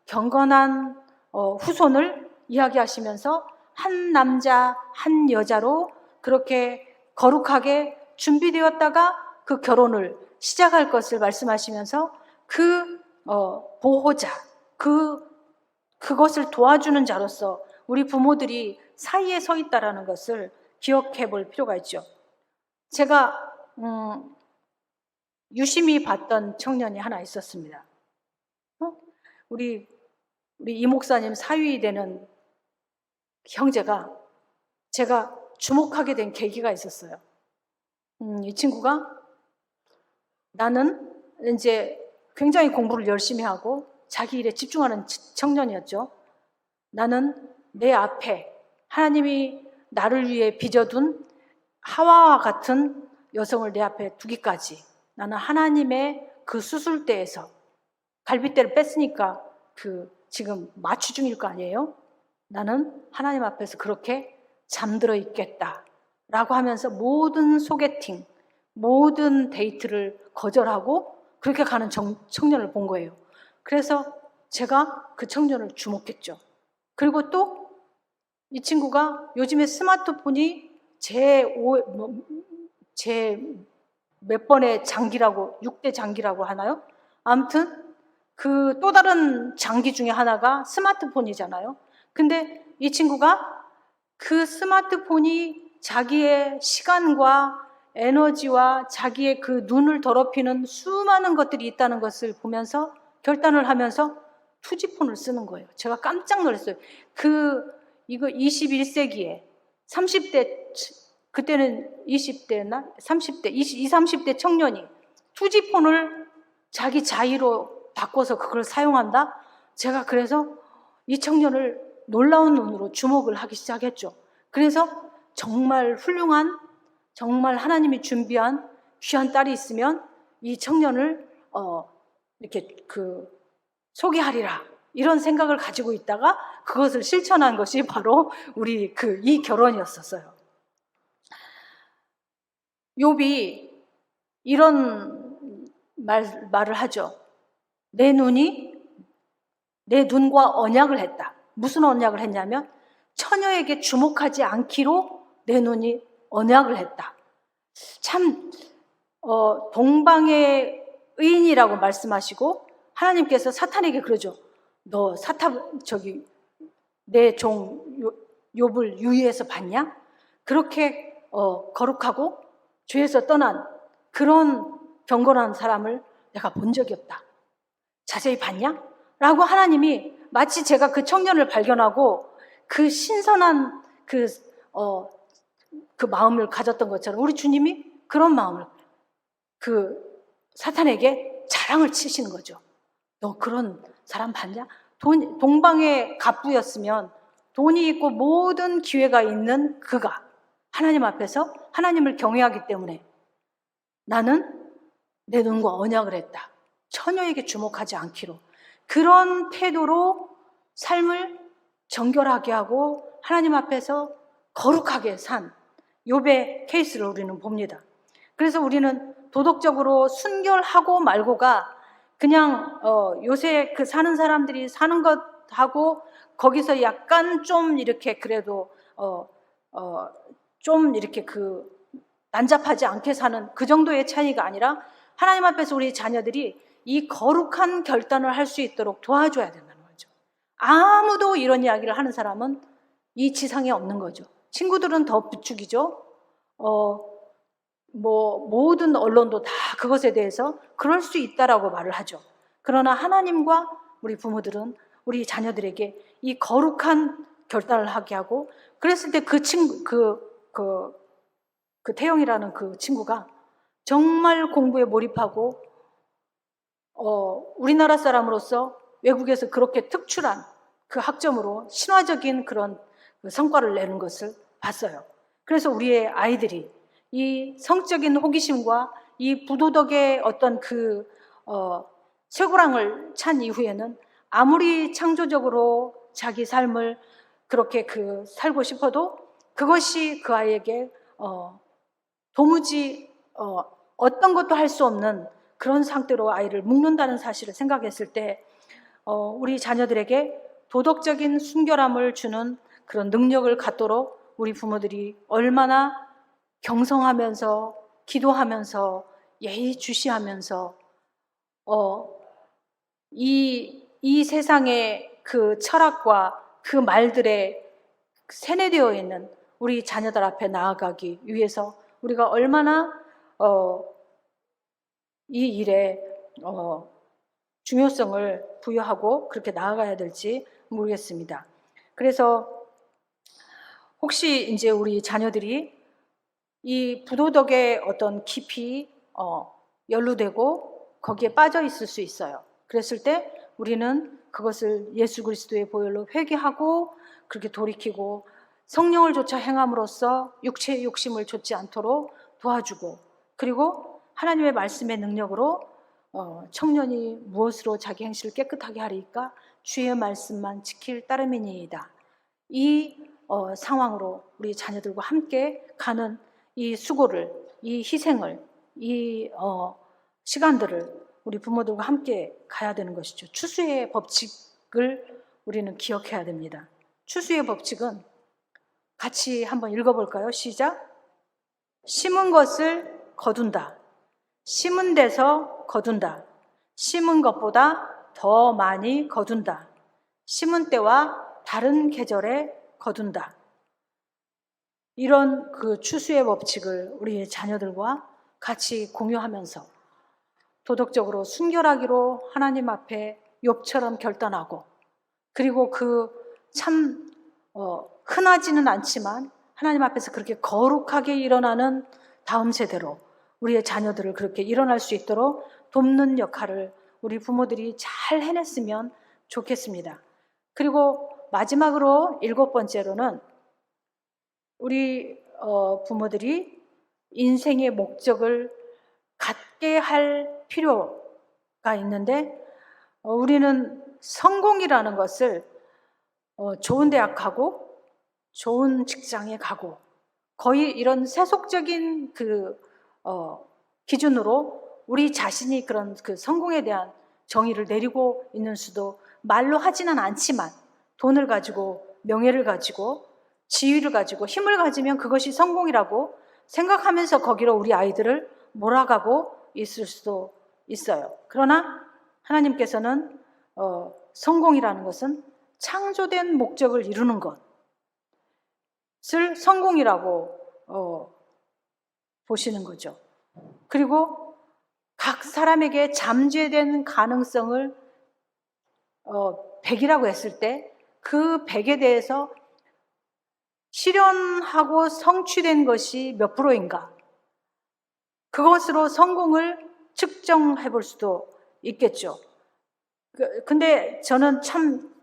경건한 후손을 이야기하시면서 한 남자 한 여자로 그렇게 거룩하게 준비되었다가 그 결혼을 시작할 것을 말씀하시면서 그 보호자, 그것을 도와주는 자로서 우리 부모들이 사이에 서 있다라는 것을 기억해 볼 필요가 있죠. 제가 유심히 봤던 청년이 하나 있었습니다. 우리 이 목사님 사위 되는 형제가, 제가 주목하게 된 계기가 있었어요. 이 친구가, 나는 이제 굉장히 공부를 열심히 하고 자기 일에 집중하는 청년이었죠. 나는 내 앞에 하나님이 나를 위해 빚어둔 하와와 같은 여성을 내 앞에 두기까지, 나는 하나님의 그 수술대에서, 갈빗대를 뺐으니까 지금 마취 중일 거 아니에요? 나는 하나님 앞에서 그렇게 잠들어 있겠다라고 하면서 모든 소개팅, 모든 데이트를 거절하고 그렇게 가는 청년을 본 거예요. 그래서 제가 그 청년을 주목했죠. 그리고 또 이 친구가 요즘에 스마트폰이 제 몇 번의 장기라고, 6대 장기라고 하나요? 아무튼 그 또 다른 장기 중에 하나가 스마트폰이잖아요. 근데 이 친구가 그 스마트폰이 자기의 시간과 에너지와 자기의 그 눈을 더럽히는 수많은 것들이 있다는 것을 보면서 결단을 하면서 투지폰을 쓰는 거예요. 제가 깜짝 놀랐어요. 이거 21세기에 30대, 그때는 20대나 30대, 20, 30대 청년이 투지폰을 자기 자의로 바꿔서 그걸 사용한다? 제가 그래서 이 청년을 놀라운 눈으로 주목을 하기 시작했죠. 그래서 정말 훌륭한, 정말 하나님이 준비한 귀한 딸이 있으면 이 청년을 이렇게 소개하리라, 이런 생각을 가지고 있다가 그것을 실천한 것이 바로 우리 이 결혼이었었어요. 욥이 이런 말을 하죠. 내 눈과 언약을 했다. 무슨 언약을 했냐면 처녀에게 주목하지 않기로 내 눈이 언약을 했다. 참 동방의 의인이라고 말씀하시고 하나님께서 사탄에게 그러죠. 너 내 종 욥을 유의해서 봤냐? 그렇게 거룩하고 죄에서 떠난 그런 경건한 사람을 내가 본 적이 없다. 자세히 봤냐? 라고 하나님이 마치 제가 그 청년을 발견하고 그 신선한 그 마음을 가졌던 것처럼 우리 주님이 그런 마음을 그 사탄에게 자랑을 치시는 거죠. 너 그런 사람 봤냐? 동방의 갑부였으면 돈이 있고 모든 기회가 있는 그가 하나님 앞에서 하나님을 경외하기 때문에 나는 내 눈과 언약을 했다. 처녀에게 주목하지 않기로. 그런 태도로 삶을 정결하게 하고 하나님 앞에서 거룩하게 산 욥의 케이스를 우리는 봅니다. 그래서 우리는 도덕적으로 순결하고 말고가 그냥 요새 그 사는 사람들이 사는 것하고 거기서 약간 좀 이렇게 그래도 좀 이렇게 그 난잡하지 않게 사는 그 정도의 차이가 아니라 하나님 앞에서 우리 자녀들이 이 거룩한 결단을 할 수 있도록 도와줘야 된다는 거죠. 아무도 이런 이야기를 하는 사람은 이 지상에 없는 거죠. 친구들은 더 부추기죠. 모든 언론도 다 그것에 대해서 그럴 수 있다라고 말을 하죠. 그러나 하나님과 우리 부모들은 우리 자녀들에게 이 거룩한 결단을 하게 하고, 그랬을 때 그 친구, 그 태영이라는 그 친구가 정말 공부에 몰입하고, 우리나라 사람으로서 외국에서 그렇게 특출한 그 학점으로 신화적인 그런 성과를 내는 것을 봤어요. 그래서 우리의 아이들이 이 성적인 호기심과 이 부도덕의 어떤 쇠고랑을 찬 이후에는 아무리 창조적으로 자기 삶을 그렇게 살고 싶어도 그것이 그 아이에게 도무지 어떤 것도 할 수 없는 그런 상태로 아이를 묶는다는 사실을 생각했을 때 우리 자녀들에게 도덕적인 순결함을 주는 그런 능력을 갖도록 우리 부모들이 얼마나 경성하면서 기도하면서 예의주시하면서 이 세상의 그 철학과 그 말들에 세뇌되어 있는 우리 자녀들 앞에 나아가기 위해서 우리가 얼마나 이 일에 중요성을 부여하고 그렇게 나아가야 될지 모르겠습니다. 그래서 혹시 이제 우리 자녀들이 이 부도덕의 어떤 깊이 연루되고 거기에 빠져 있을 수 있어요. 그랬을 때 우리는 그것을 예수 그리스도의 보혈로 회개하고 그렇게 돌이키고 성령을 좇아 행함으로써 육체의 욕심을 좇지 않도록 도와주고, 그리고 하나님의 말씀의 능력으로 청년이 무엇으로 자기 행실을 깨끗하게 하리까? 주의 말씀만 지킬 따름이니이다. 이 상황으로 우리 자녀들과 함께 가는 이 수고를, 이 희생을, 이 시간들을 우리 부모들과 함께 가야 되는 것이죠. 추수의 법칙을 우리는 기억해야 됩니다. 추수의 법칙은 같이 한번 읽어볼까요? 시작. 심은 것을 거둔다. 심은 데서 거둔다. 심은 것보다 더 많이 거둔다. 심은 때와 다른 계절에 거둔다. 이런 그 추수의 법칙을 우리 자녀들과 같이 공유하면서 도덕적으로 순결하기로 하나님 앞에 욥처럼 결단하고, 그리고 참 흔하지는 않지만 하나님 앞에서 그렇게 거룩하게 일어나는 다음 세대로 우리의 자녀들을 그렇게 일어날 수 있도록 돕는 역할을 우리 부모들이 잘 해냈으면 좋겠습니다. 그리고 마지막으로 7번째로는 우리 부모들이 인생의 목적을 갖게 할 필요가 있는데, 우리는 성공이라는 것을 좋은 대학 가고 좋은 직장에 가고 거의 이런 세속적인 기준으로 우리 자신이 그런 성공에 대한 정의를 내리고 있는 수도, 말로 하지는 않지만 돈을 가지고 명예를 가지고 지위를 가지고 힘을 가지면 그것이 성공이라고 생각하면서 거기로 우리 아이들을 몰아가고 있을 수도 있어요. 그러나 하나님께서는 성공이라는 것은 창조된 목적을 이루는 것을 성공이라고 보시는 거죠. 그리고 각 사람에게 잠재된 가능성을 100이라고 했을 때 그 100에 대해서 실현하고 성취된 것이 몇 프로인가? 그것으로 성공을 측정해 볼 수도 있겠죠. 근데 저는 참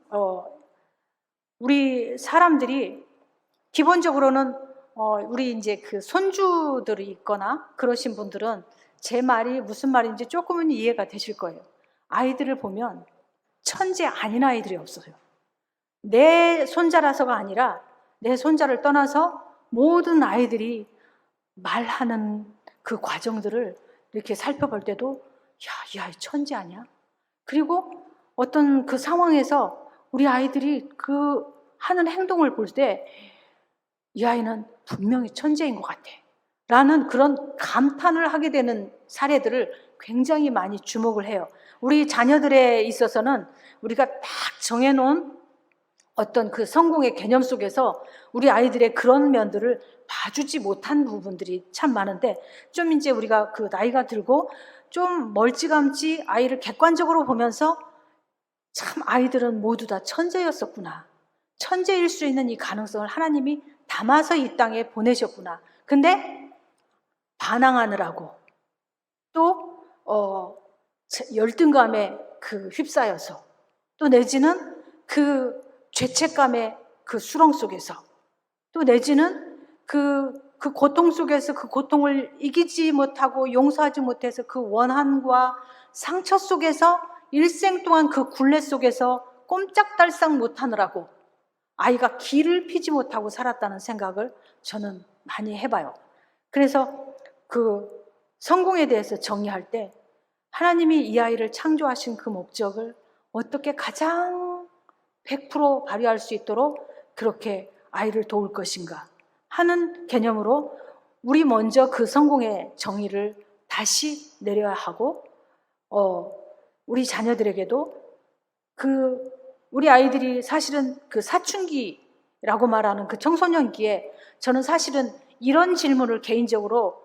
우리 사람들이 기본적으로는 우리 이제 그 손주들이 있거나 그러신 분들은 제 말이 무슨 말인지 조금은 이해가 되실 거예요. 아이들을 보면 천재 아닌 아이들이 없어요. 내 손자라서가 아니라 내 손자를 떠나서 모든 아이들이 말하는 그 과정들을 이렇게 살펴볼 때도 이 아이 천재 아니야? 그리고 어떤 그 상황에서 우리 아이들이 그 하는 행동을 볼 때 이 아이는 분명히 천재인 것 같아 라는 그런 감탄을 하게 되는 사례들을 굉장히 많이 주목을 해요. 우리 자녀들에 있어서는 우리가 딱 정해놓은 어떤 그 성공의 개념 속에서 우리 아이들의 그런 면들을 봐주지 못한 부분들이 참 많은데, 좀 이제 우리가 그 나이가 들고 좀 멀찌감치 아이를 객관적으로 보면서 참 아이들은 모두 다 천재였었구나, 천재일 수 있는 이 가능성을 하나님이 담아서 이 땅에 보내셨구나. 근데 반항하느라고 또 열등감에 그 휩싸여서, 또 내지는 그 죄책감의 그 수렁 속에서, 또 내지는 그 고통 속에서 그 고통을 이기지 못하고 용서하지 못해서 그 원한과 상처 속에서 일생 동안 그 굴레 속에서 꼼짝달싹 못하느라고 아이가 길을 피지 못하고 살았다는 생각을 저는 많이 해봐요. 그래서 그 성공에 대해서 정의할 때 하나님이 이 아이를 창조하신 그 목적을 어떻게 가장 100% 발휘할 수 있도록 그렇게 아이를 도울 것인가 하는 개념으로 우리 먼저 그 성공의 정의를 다시 내려야 하고, 우리 자녀들에게도 우리 아이들이 사실은 그 사춘기라고 말하는 그 청소년기에 저는 사실은 이런 질문을 개인적으로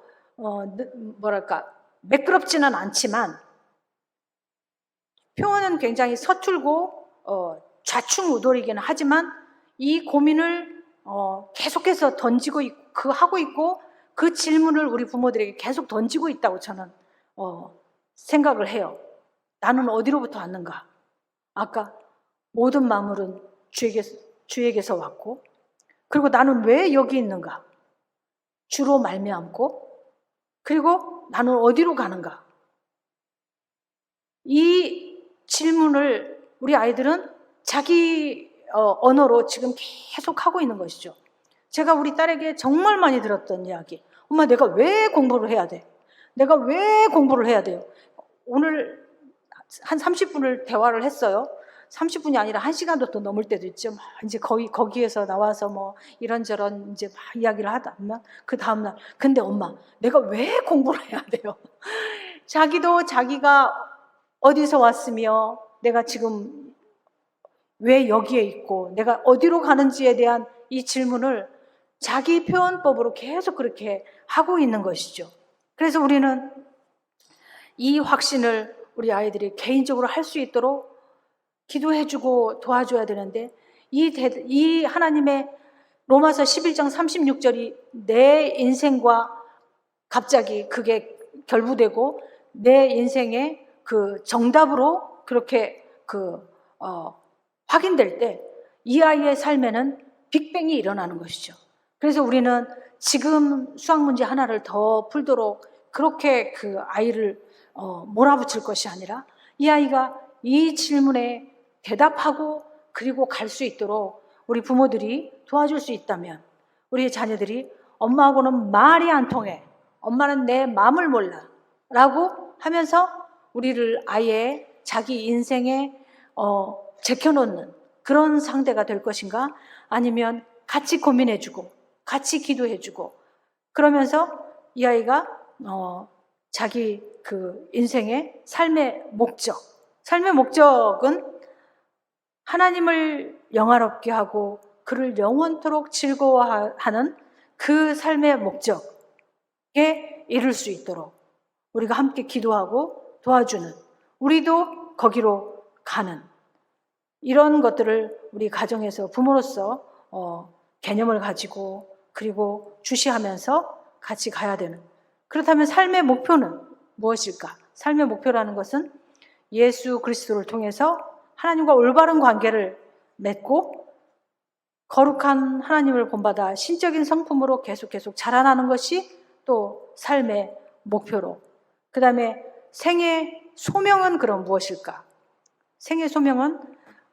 매끄럽지는 않지만 표현은 굉장히 서툴고 좌충우돌이기는 하지만 이 고민을 계속해서 하고 있고 그 질문을 우리 부모들에게 계속 던지고 있다고 저는 생각을 해요. 나는 어디로부터 왔는가? 아까 모든 만물은 주에게서 왔고, 그리고 나는 왜 여기 있는가? 주로 말미암고, 그리고 나는 어디로 가는가? 이 질문을 우리 아이들은 자기 언어로 지금 계속 하고 있는 것이죠. 제가 우리 딸에게 정말 많이 들었던 이야기. 엄마, 내가 왜 공부를 해야 돼? 내가 왜 공부를 해야 돼요? 오늘 한 30분을 대화를 했어요. 30분이 아니라 1시간도 더 넘을 때도 있죠. 이제 거기에서 나와서 뭐 이런저런 이제 막 이야기를 하다 보면 그 다음날, 근데 엄마, 내가 왜 공부를 해야 돼요? 자기도 자기가 어디서 왔으며 내가 지금 왜 여기에 있고 내가 어디로 가는지에 대한 이 질문을 자기 표현법으로 계속 그렇게 하고 있는 것이죠. 그래서 우리는 이 확신을 우리 아이들이 개인적으로 할 수 있도록 기도해주고 도와줘야 되는데, 이 하나님의 로마서 11장 36절이 내 인생과 갑자기 그게 결부되고 내 인생의 그 정답으로 그렇게 확인될 때 이 아이의 삶에는 빅뱅이 일어나는 것이죠. 그래서 우리는 지금 수학 문제 하나를 더 풀도록 그렇게 그 아이를 몰아붙일 것이 아니라 이 아이가 이 질문에 대답하고 그리고 갈 수 있도록 우리 부모들이 도와줄 수 있다면, 우리 자녀들이 엄마하고는 말이 안 통해, 엄마는 내 마음을 몰라 라고 하면서 우리를 아예 자기 인생에 제껴놓는 그런 상대가 될 것인가, 아니면 같이 고민해주고 같이 기도해주고 그러면서 이 아이가 자기 그 인생의 삶의 목적은 하나님을 영화롭게 하고 그를 영원토록 즐거워하는 그 삶의 목적에 이룰 수 있도록 우리가 함께 기도하고 도와주는, 우리도 거기로 가는 이런 것들을 우리 가정에서 부모로서 개념을 가지고 그리고 주시하면서 같이 가야 되는. 그렇다면 삶의 목표는 무엇일까? 삶의 목표라는 것은 예수 그리스도를 통해서 하나님과 올바른 관계를 맺고 거룩한 하나님을 본받아 신적인 성품으로 계속 자라나는 것이 또 삶의 목표로. 그 다음에 생의 소명은 그럼 무엇일까? 생의 소명은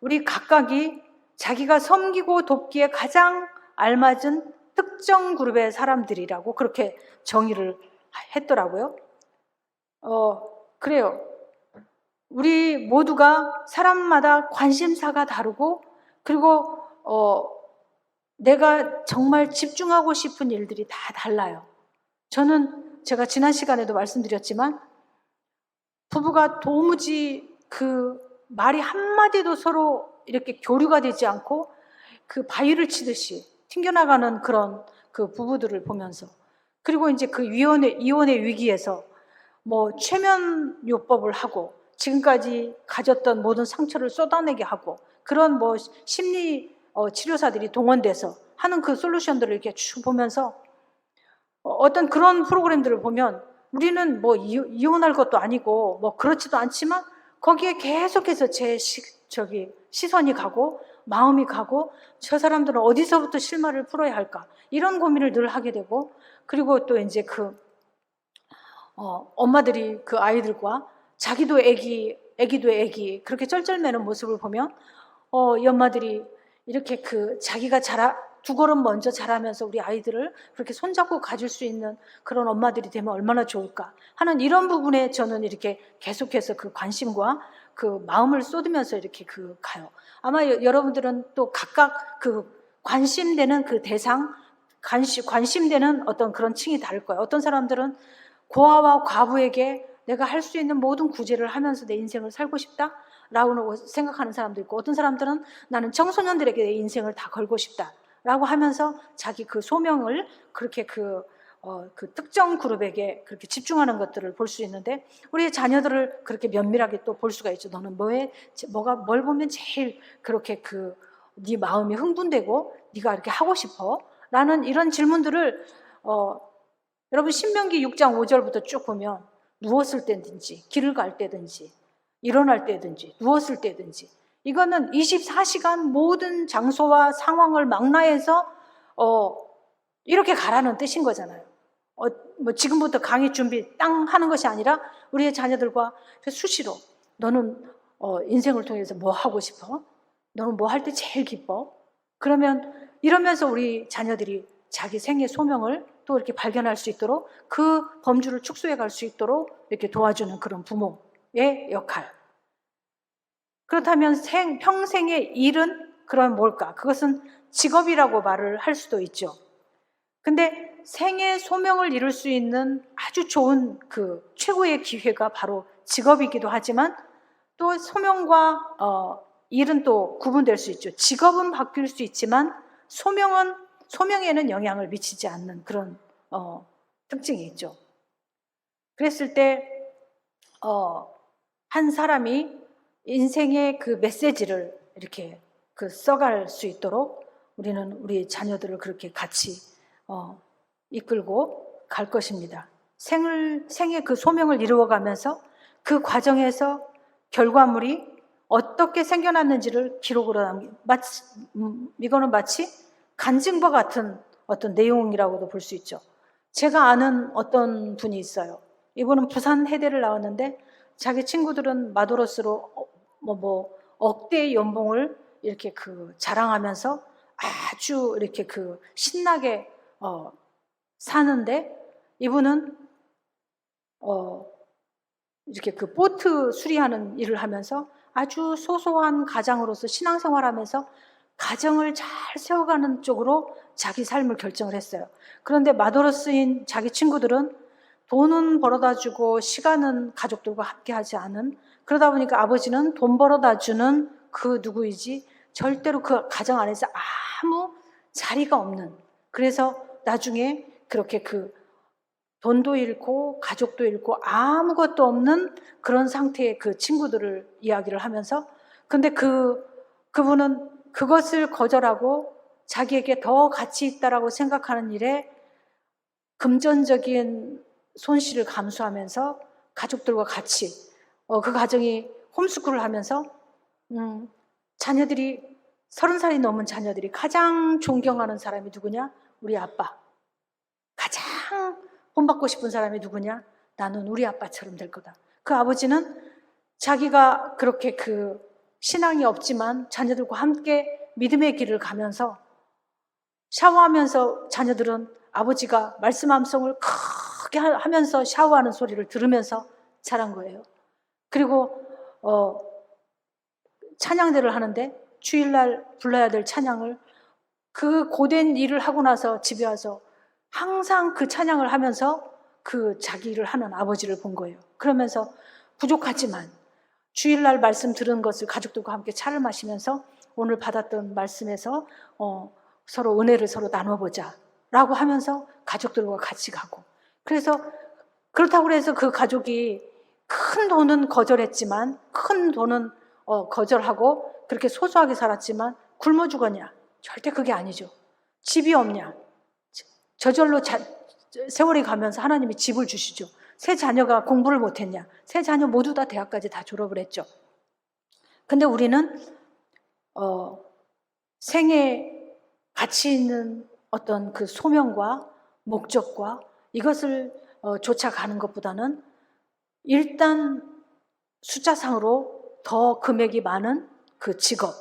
우리 각각이 자기가 섬기고 돕기에 가장 알맞은 특정 그룹의 사람들이라고 그렇게 정의를 했더라고요. 그래요. 우리 모두가 사람마다 관심사가 다르고 그리고 내가 정말 집중하고 싶은 일들이 다 달라요. 제가 지난 시간에도 말씀드렸지만 부부가 도무지 그 말이 한마디도 서로 이렇게 교류가 되지 않고 그 바위를 치듯이 튕겨나가는 그런 그 부부들을 보면서, 그리고 이제 그 이혼의 위기에서 뭐 최면요법을 하고 지금까지 가졌던 모든 상처를 쏟아내게 하고 그런 뭐 심리 치료사들이 동원돼서 하는 그 솔루션들을 이렇게 쭉 보면서 어떤 그런 프로그램들을 보면 우리는 뭐 이혼할 것도 아니고 뭐 그렇지도 않지만 거기에 계속해서 시선이 가고 마음이 가고 저 사람들은 어디서부터 실마리를 풀어야 할까 이런 고민을 늘 하게 되고, 그리고 또 이제 엄마들이 그 아이들과 자기도 애기도 애기 그렇게 쩔쩔매는 모습을 보면 이 엄마들이 이렇게 자기가 두 걸음 먼저 자라면서 우리 아이들을 그렇게 손잡고 가질 수 있는 그런 엄마들이 되면 얼마나 좋을까 하는 이런 부분에 저는 이렇게 계속해서 그 관심과 그 마음을 쏟으면서 이렇게 가요. 아마 여러분들은 또 각각 관심되는 그 대상, 관심되는 어떤 그런 층이 다를 거예요. 어떤 사람들은 고아와 과부에게 내가 할 수 있는 모든 구제를 하면서 내 인생을 살고 싶다라고 생각하는 사람도 있고, 어떤 사람들은 나는 청소년들에게 내 인생을 다 걸고 싶다라고 하면서 자기 그 소명을 그렇게 그 특정 그룹에게 그렇게 집중하는 것들을 볼 수 있는데, 우리의 자녀들을 그렇게 면밀하게 또 볼 수가 있죠. 너는 뭘 보면 제일 그렇게 네 마음이 흥분되고 네가 이렇게 하고 싶어? 라는 이런 질문들을 여러분 신명기 6장 5절부터 쭉 보면 누웠을 때든지 길을 갈 때든지 일어날 때든지 누웠을 때든지 이거는 24시간 모든 장소와 상황을 망라해서 이렇게 가라는 뜻인 거잖아요. 뭐 지금부터 강의 준비 땅 하는 것이 아니라 우리의 자녀들과 수시로 너는 인생을 통해서 뭐 하고 싶어? 너는 뭐 할 때 제일 기뻐? 그러면 이러면서 우리 자녀들이 자기 생의 소명을 또 이렇게 발견할 수 있도록 그 범주를 축소해 갈 수 있도록 이렇게 도와주는 그런 부모의 역할. 그렇다면 평생의 일은 그럼 뭘까? 그것은 직업이라고 말을 할 수도 있죠. 근데 생의 소명을 이룰 수 있는 아주 좋은 최고의 기회가 바로 직업이기도 하지만 또 소명과 일은 또 구분될 수 있죠. 직업은 바뀔 수 있지만 소명에는 영향을 미치지 않는 그런 특징이 있죠. 그랬을 때 한 사람이 인생의 그 메시지를 이렇게 써갈 수 있도록 우리는 우리 자녀들을 그렇게 같이 이끌고 갈 것입니다. 생의 그 소명을 이루어가면서 그 과정에서 결과물이 어떻게 생겨났는지를 기록으로 이거는 마치 간증과 같은 어떤 내용이라고도 볼 수 있죠. 제가 아는 어떤 분이 있어요. 이분은 부산 해대를 나왔는데 자기 친구들은 마도로스로 억대의 연봉을 이렇게 자랑하면서 아주 이렇게 신나게 사는데, 이분은 이렇게 보트 수리하는 일을 하면서 아주 소소한 가장으로서 신앙생활하면서 가정을 잘 세워가는 쪽으로 자기 삶을 결정을 했어요. 그런데 마도로스인 자기 친구들은 돈은 벌어다 주고 시간은 가족들과 함께하지 않은, 그러다 보니까 아버지는 돈 벌어다 주는 그 누구이지 절대로 그 가정 안에서 아무 자리가 없는, 그래서 나중에 그렇게 돈도 잃고 가족도 잃고 아무것도 없는 그런 상태의 그 친구들을 이야기를 하면서, 근데 그분은 그것을 거절하고 자기에게 더 가치 있다라고 생각하는 일에 금전적인 손실을 감수하면서 가족들과 같이 그 가정이 홈스쿨을 하면서 자녀들이 30살이 넘은 자녀들이 가장 존경하는 사람이 누구냐? 우리 아빠. 가장 본받고 싶은 사람이 누구냐? 나는 우리 아빠처럼 될 거다. 그 아버지는 자기가 그렇게 그 신앙이 없지만 자녀들과 함께 믿음의 길을 가면서 샤워하면서 자녀들은 아버지가 말씀 암송을 크게 하면서 샤워하는 소리를 들으면서 자란 거예요. 그리고 찬양대를 하는데 주일날 불러야 될 찬양을 그 고된 일을 하고 나서 집에 와서 항상 그 찬양을 하면서 그 자기 일을 하는 아버지를 본 거예요. 그러면서 부족하지만 주일날 말씀 들은 것을 가족들과 함께 차를 마시면서 오늘 받았던 말씀에서 서로 은혜를 서로 나눠보자 라고 하면서 가족들과 같이 가고, 그래서 그렇다고 해서 그 가족이 큰 돈은 거절했지만, 큰 돈은 거절하고 그렇게 소소하게 살았지만 굶어 죽었냐? 절대 그게 아니죠. 집이 없냐? 저절로 세월이 가면서 하나님이 집을 주시죠. 세 자녀가 공부를 못했냐? 세 자녀 모두 다 대학까지 다 졸업을 했죠. 근데 우리는 생애 가치 있는 어떤 그 소명과 목적과 이것을 쫓아가는 것보다는 일단 숫자상으로 더 금액이 많은 그 직업,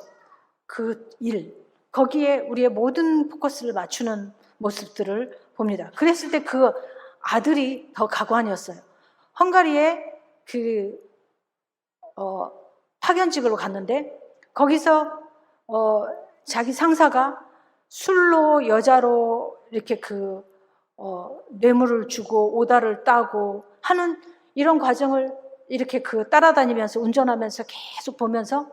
그 일, 거기에 우리의 모든 포커스를 맞추는 모습들을 봅니다. 그랬을 때 그 아들이 더 가관이었어요. 헝가리에 파견직으로 갔는데 거기서 자기 상사가 술로 여자로 이렇게 뇌물을 주고 오다를 따고 하는 이런 과정을 이렇게 따라다니면서 운전하면서 계속 보면서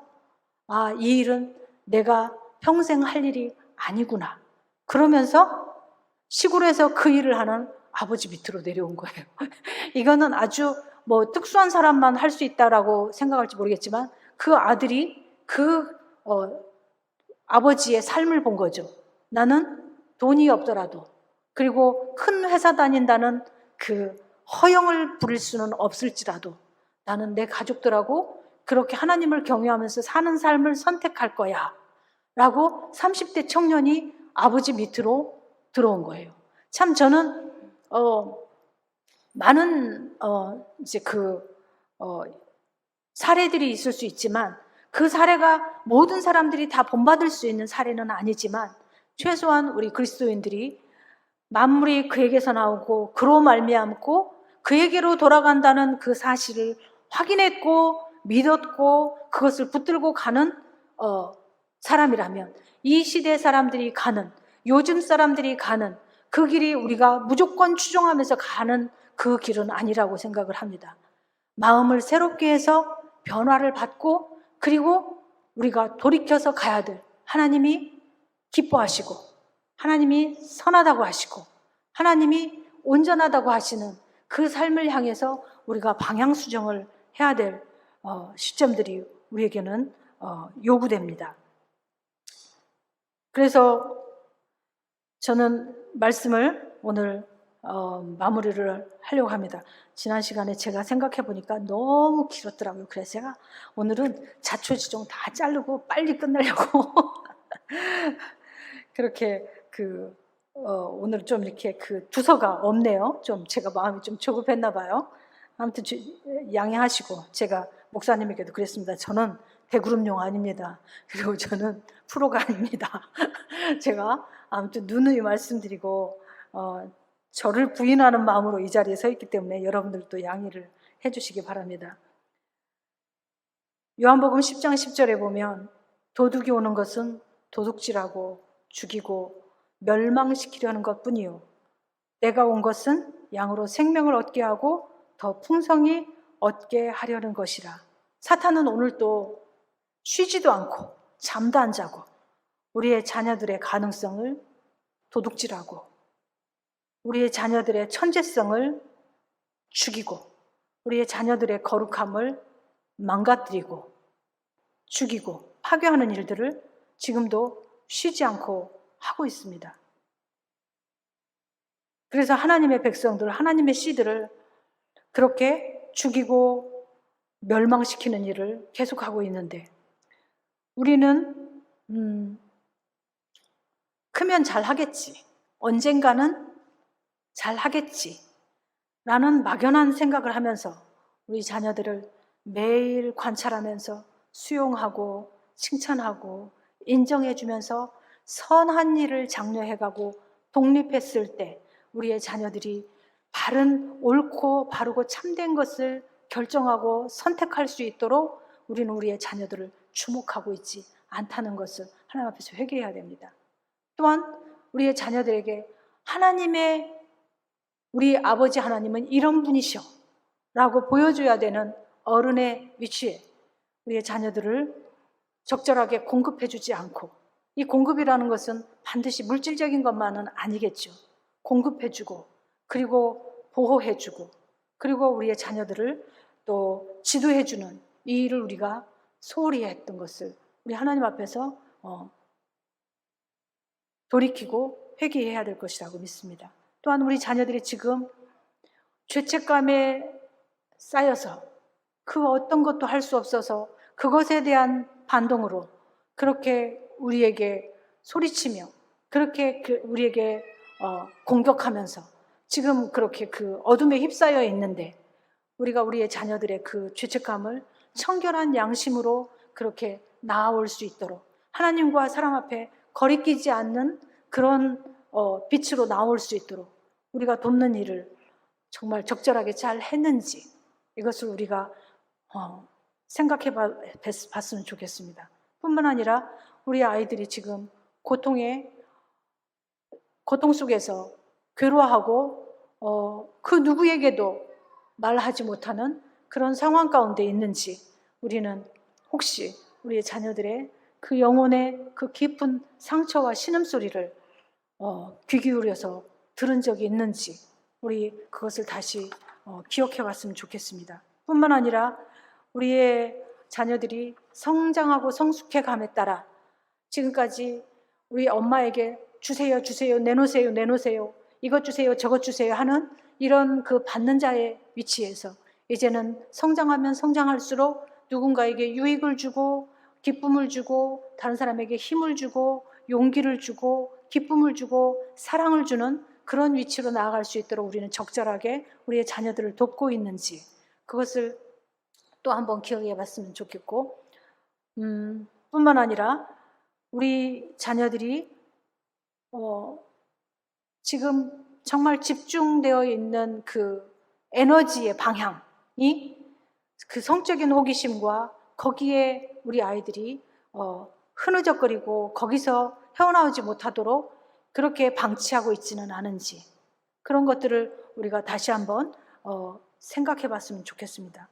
이 일은 내가 평생 할 일이 아니구나. 그러면서 시골에서 그 일을 하는 아버지 밑으로 내려온 거예요. 이거는 아주 특수한 사람만 할 수 있다라고 생각할지 모르겠지만 그 아들이 아버지의 삶을 본 거죠. 나는 돈이 없더라도, 그리고 큰 회사 다닌다는 그 허영을 부릴 수는 없을지라도 나는 내 가족들하고 그렇게 하나님을 경외하면서 사는 삶을 선택할 거야 라고 30대 청년이 아버지 밑으로 들어온 거예요. 참 저는 많은 이제 사례들이 있을 수 있지만 그 사례가 모든 사람들이 다 본받을 수 있는 사례는 아니지만 최소한 우리 그리스도인들이 만물이 그에게서 나오고 그로 말미암고 그에게로 돌아간다는 그 사실을 확인했고 믿었고 그것을 붙들고 가는 사람이라면 이 시대 사람들이 가는, 요즘 사람들이 가는 그 길이 우리가 무조건 추종하면서 가는 그 길은 아니라고 생각을 합니다. 마음을 새롭게 해서 변화를 받고 그리고 우리가 돌이켜서 가야 될, 하나님이 기뻐하시고 하나님이 선하다고 하시고 하나님이 온전하다고 하시는 그 삶을 향해서 우리가 방향 수정을 해야 될 시점들이 우리에게는 요구됩니다. 그래서 저는 말씀을 오늘 마무리를 하려고 합니다. 지난 시간에 제가 생각해 보니까 너무 길었더라고요. 그래서 제가 오늘은 자초지종 다 자르고 빨리 끝내려고 그렇게 오늘 좀 이렇게 두서가 없네요. 좀 제가 마음이 좀 조급했나 봐요. 아무튼 양해하시고, 제가 목사님에게도 그랬습니다. 저는 대구름용 아닙니다. 그리고 저는 프로가 아닙니다. 제가 아무튼 누누이 말씀드리고 저를 부인하는 마음으로 이 자리에 서 있기 때문에 여러분들도 양해를 해주시기 바랍니다. 요한복음 10장 10절에 보면 도둑이 오는 것은 도둑질하고 죽이고 멸망시키려는 것뿐이요 내가 온 것은 양으로 생명을 얻게 하고 더 풍성히 얻게 하려는 것이라. 사탄은 오늘도 쉬지도 않고 잠도 안 자고 우리의 자녀들의 가능성을 도둑질하고 우리의 자녀들의 천재성을 죽이고 우리의 자녀들의 거룩함을 망가뜨리고 죽이고 파괴하는 일들을 지금도 쉬지 않고 하고 있습니다. 그래서 하나님의 백성들, 하나님의 씨들을 그렇게 죽이고 멸망시키는 일을 계속하고 있는데 우리는 크면 잘하겠지, 언젠가는 잘하겠지 라는 막연한 생각을 하면서 우리 자녀들을 매일 관찰하면서 수용하고 칭찬하고 인정해주면서 선한 일을 장려해가고 독립했을 때 우리의 자녀들이 바른, 옳고 바르고 참된 것을 결정하고 선택할 수 있도록 우리는 우리의 자녀들을 주목하고 있지 않다는 것을 하나님 앞에서 회개해야 됩니다. 또한 우리의 자녀들에게 우리 아버지 하나님은 이런 분이셔 라고 보여줘야 되는 어른의 위치에 우리의 자녀들을 적절하게 공급해주지 않고, 이 공급이라는 것은 반드시 물질적인 것만은 아니겠죠. 공급해주고 그리고 보호해주고 그리고 우리의 자녀들을 또 지도해주는 이 일을 우리가 소홀히 했던 것을 우리 하나님 앞에서 돌이키고 회개해야 될 것이라고 믿습니다. 또한 우리 자녀들이 지금 죄책감에 쌓여서 그 어떤 것도 할 수 없어서 그것에 대한 반동으로 그렇게 우리에게 소리치며 그렇게 우리에게 공격하면서 지금 그렇게 그 어둠에 휩싸여 있는데 우리가 우리의 자녀들의 그 죄책감을 청결한 양심으로 그렇게 나아올 수 있도록 하나님과 사람 앞에 거리끼지 않는 그런 빛으로 나올 수 있도록 우리가 돕는 일을 정말 적절하게 잘 했는지 이것을 우리가 생각해 봤으면 좋겠습니다. 뿐만 아니라 우리 아이들이 지금 고통 속에서 괴로워하고 그 누구에게도 말하지 못하는 그런 상황 가운데 있는지 우리는 혹시 우리의 자녀들의 그 영혼의 그 깊은 상처와 신음소리를 귀 기울여서 들은 적이 있는지 우리 그것을 다시 기억해 봤으면 좋겠습니다. 뿐만 아니라 우리의 자녀들이 성장하고 성숙해 감에 따라 지금까지 우리 엄마에게 주세요, 주세요, 내놓으세요, 내놓으세요, 이것 주세요, 저것 주세요 하는 이런 그 받는 자의 위치에서 이제는 성장하면 성장할수록 누군가에게 유익을 주고 기쁨을 주고 다른 사람에게 힘을 주고 용기를 주고 기쁨을 주고 사랑을 주는 그런 위치로 나아갈 수 있도록 우리는 적절하게 우리의 자녀들을 돕고 있는지 그것을 또 한번 기억해 봤으면 좋겠고 뿐만 아니라 우리 자녀들이 지금 정말 집중되어 있는 그 에너지의 방향이 그 성적인 호기심과 거기에 우리 아이들이 흐느적거리고 거기서 헤어나오지 못하도록 그렇게 방치하고 있지는 않은지 그런 것들을 우리가 다시 한번 생각해 봤으면 좋겠습니다.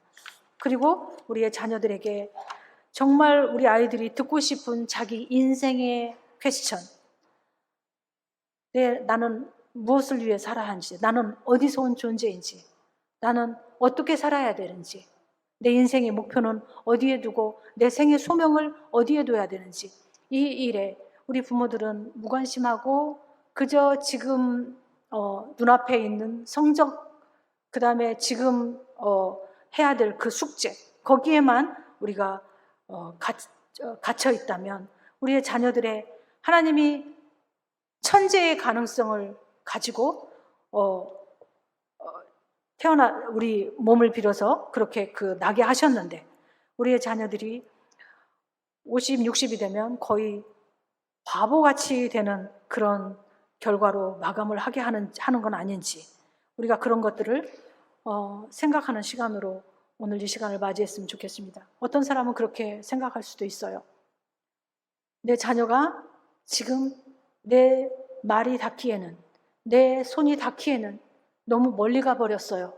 그리고 우리의 자녀들에게 정말 우리 아이들이 듣고 싶은 자기 인생의 퀘스천, 나는 무엇을 위해 살아야 하는지, 나는 어디서 온 존재인지, 나는 어떻게 살아야 되는지, 내 인생의 목표는 어디에 두고 내 생의 소명을 어디에 둬야 되는지 이 일에 우리 부모들은 무관심하고 그저 지금 눈앞에 있는 성적 그 다음에 지금 해야 될 그 숙제 거기에만 우리가 갇혀 있다면 우리의 자녀들의 하나님이 천재의 가능성을 가지고 우리 몸을 빌어서 그렇게 나게 하셨는데 우리의 자녀들이 50, 60이 되면 거의 바보같이 되는 그런 결과로 마감을 하게 하는 건 아닌지 우리가 그런 것들을 생각하는 시간으로 오늘 이 시간을 맞이했으면 좋겠습니다. 어떤 사람은 그렇게 생각할 수도 있어요. 내 자녀가 지금 내 말이 닿기에는 내 손이 닿기에는 너무 멀리 가버렸어요.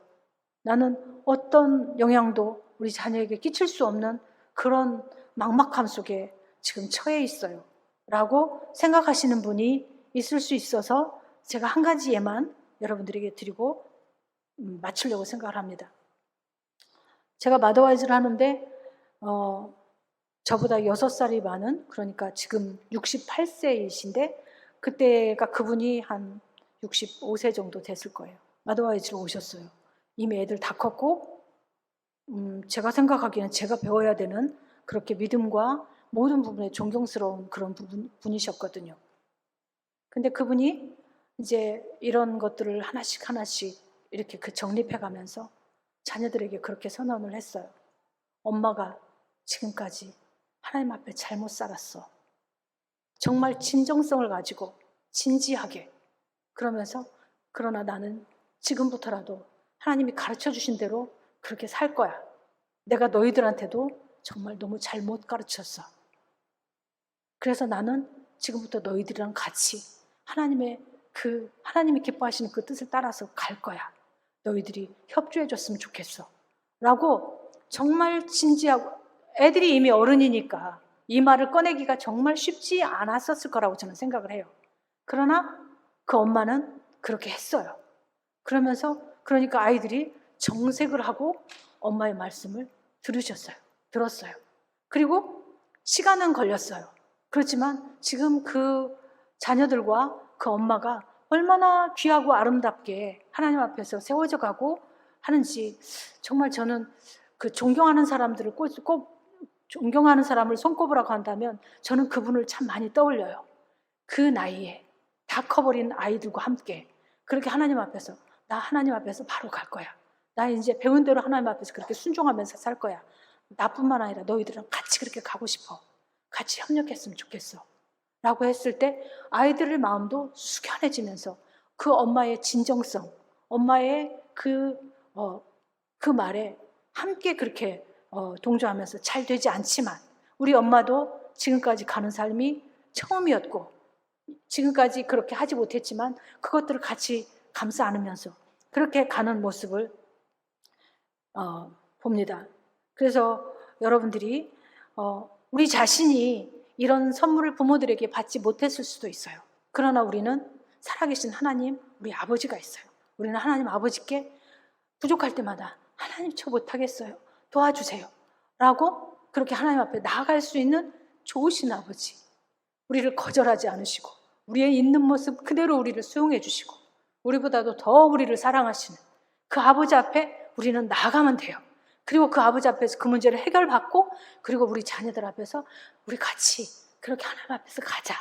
나는 어떤 영향도 우리 자녀에게 끼칠 수 없는 그런 막막함 속에 지금 처해 있어요 라고 생각하시는 분이 있을 수 있어서 제가 한 가지 예만 여러분들에게 드리고 마치려고 생각을 합니다. 제가 마더와이즈를 하는데 저보다 6살이 많은, 그러니까 지금 68세이신데 그때가 그분이 한 65세 정도 됐을 거예요. 마더와이즈로 오셨어요. 이미 애들 다 컸고 제가 생각하기에는 제가 배워야 되는 그렇게 믿음과 모든 부분에 존경스러운 그런 분이셨거든요. 근데 그분이 이제 이런 것들을 하나씩 하나씩 이렇게 정립해가면서 자녀들에게 그렇게 선언을 했어요. 엄마가 지금까지 하나님 앞에 잘못 살았어. 정말 진정성을 가지고 진지하게. 그러면서 그러나 나는 지금부터라도 하나님이 가르쳐 주신 대로 그렇게 살 거야. 내가 너희들한테도 정말 너무 잘못 가르쳤어. 그래서 나는 지금부터 너희들이랑 같이 하나님이 기뻐하시는 그 뜻을 따라서 갈 거야. 너희들이 협조해 줬으면 좋겠어. 라고 정말 진지하고, 애들이 이미 어른이니까 이 말을 꺼내기가 정말 쉽지 않았었을 거라고 저는 생각을 해요. 그러나 그 엄마는 그렇게 했어요. 그러니까 아이들이 정색을 하고 엄마의 말씀을 들었어요. 그리고 시간은 걸렸어요. 그렇지만 지금 그 자녀들과 그 엄마가 얼마나 귀하고 아름답게 하나님 앞에서 세워져 가고 하는지, 정말 저는 그 존경하는 사람들을 꼭 존경하는 사람을 손꼽으라고 한다면 저는 그분을 참 많이 떠올려요. 그 나이에 다 커버린 아이들과 함께 그렇게 하나님 앞에서, 나 하나님 앞에서 바로 갈 거야. 나 이제 배운 대로 하나님 앞에서 그렇게 순종하면서 살 거야. 나뿐만 아니라 너희들은 같이 그렇게 가고 싶어. 같이 협력했으면 좋겠어. 라고 했을 때 아이들의 마음도 숙연해지면서 그 엄마의 진정성, 엄마의 그 말에 함께 그렇게 동조하면서 잘 되지 않지만 우리 엄마도 지금까지 가는 삶이 처음이었고 지금까지 그렇게 하지 못했지만 그것들을 같이 감싸 안으면서 그렇게 가는 모습을 봅니다. 그래서 여러분들이 우리 자신이 이런 선물을 부모들에게 받지 못했을 수도 있어요. 그러나 우리는 살아계신 하나님, 우리 아버지가 있어요. 우리는 하나님 아버지께 부족할 때마다 하나님 저 못하겠어요. 도와주세요. 라고 그렇게 하나님 앞에 나아갈 수 있는 좋으신 아버지. 우리를 거절하지 않으시고 우리의 있는 모습 그대로 우리를 수용해 주시고 우리보다도 더 우리를 사랑하시는 그 아버지 앞에 우리는 나아가면 돼요. 그리고 그 아버지 앞에서 그 문제를 해결받고 그리고 우리 자녀들 앞에서 우리 같이 그렇게 하나님 앞에서 가자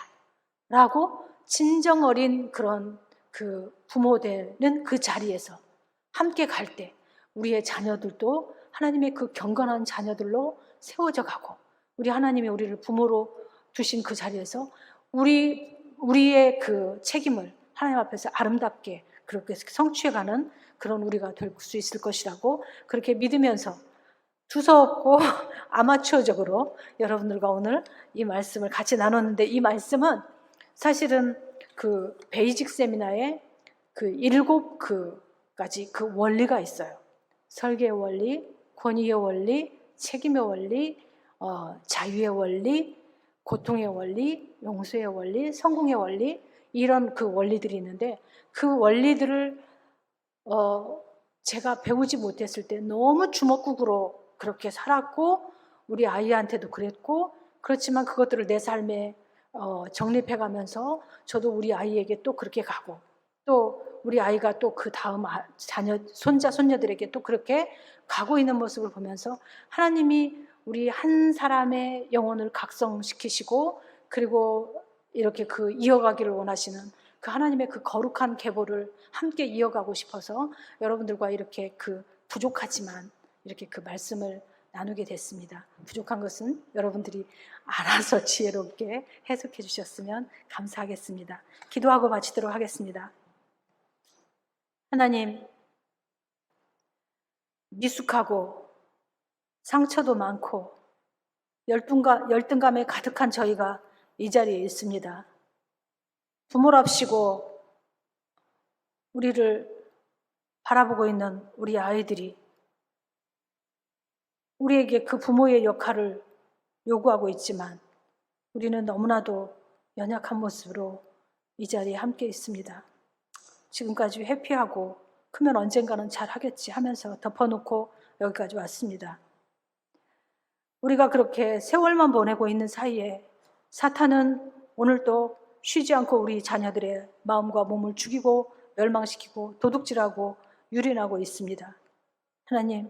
라고 진정 어린 그런 그 부모되는 그 자리에서 함께 갈 때 우리의 자녀들도 하나님의 그 경건한 자녀들로 세워져 가고 우리 하나님이 우리를 부모로 두신 그 자리에서 우리의 그 책임을 하나님 앞에서 아름답게 그렇게 성취해가는 그런 우리가 될 수 있을 것이라고 그렇게 믿으면서 두서없고 아마추어적으로 여러분들과 오늘 이 말씀을 같이 나눴는데 이 말씀은 사실은 그 베이직 세미나에 그 7가지 그 원리가 있어요. 설계의 원리, 권위의 원리, 책임의 원리, 자유의 원리, 고통의 원리, 용서의 원리, 성공의 원리 이런 그 원리들이 있는데 그 원리들을 제가 배우지 못했을 때 너무 주먹국으로 그렇게 살았고 우리 아이한테도 그랬고 그렇지만 그것들을 내 삶에 정립해가면서 저도 우리 아이에게 또 그렇게 가고 또 우리 아이가 또 그 다음 자녀, 손자, 손녀들에게 또 그렇게 가고 있는 모습을 보면서 하나님이 우리 한 사람의 영혼을 각성시키시고 그리고 이렇게 그 이어가기를 원하시는 그 하나님의 그 거룩한 계보를 함께 이어가고 싶어서 여러분들과 이렇게 그 부족하지만 이렇게 그 말씀을 나누게 됐습니다. 부족한 것은 여러분들이 알아서 지혜롭게 해석해 주셨으면 감사하겠습니다. 기도하고 마치도록 하겠습니다. 하나님, 미숙하고 상처도 많고 열등감에 가득한 저희가 이 자리에 있습니다. 부모랍시고 우리를 바라보고 있는 우리 아이들이 우리에게 그 부모의 역할을 요구하고 있지만 우리는 너무나도 연약한 모습으로 이 자리에 함께 있습니다. 지금까지 회피하고 크면 언젠가는 잘하겠지 하면서 덮어놓고 여기까지 왔습니다. 우리가 그렇게 세월만 보내고 있는 사이에 사탄은 오늘도 쉬지 않고 우리 자녀들의 마음과 몸을 죽이고 멸망시키고 도둑질하고 유린하고 있습니다. 하나님,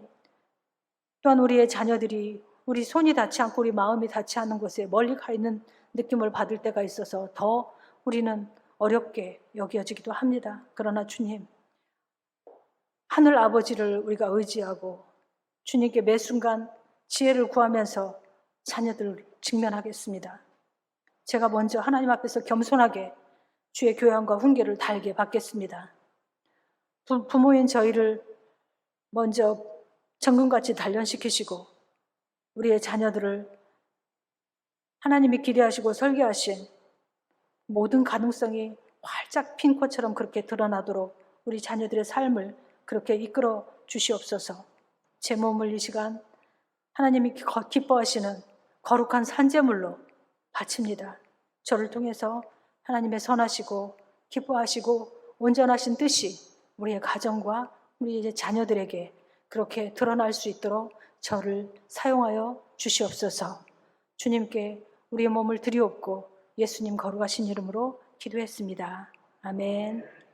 또한 우리의 자녀들이 우리 손이 닿지 않고 우리 마음이 닿지 않는 곳에 멀리 가 있는 느낌을 받을 때가 있어서 더 우리는 어렵게 여겨지기도 합니다. 그러나 주님, 하늘 아버지를 우리가 의지하고 주님께 매 순간 지혜를 구하면서 자녀들을 직면하겠습니다. 제가 먼저 하나님 앞에서 겸손하게 주의 교양과 훈계를 달게 받겠습니다. 부모인 저희를 먼저 정금같이 단련시키시고 우리의 자녀들을 하나님이 기대하시고 설계하신 모든 가능성이 활짝 핀 꽃처럼 그렇게 드러나도록 우리 자녀들의 삶을 그렇게 이끌어 주시옵소서. 제 몸을 이 시간 하나님이 기뻐하시는 거룩한 산제물로 바칩니다. 저를 통해서 하나님의 선하시고 기뻐하시고 온전하신 뜻이 우리의 가정과 우리의 자녀들에게 그렇게 드러날 수 있도록 저를 사용하여 주시옵소서. 주님께 우리의 몸을 드리옵고 예수님 거룩하신 이름으로 기도했습니다. 아멘.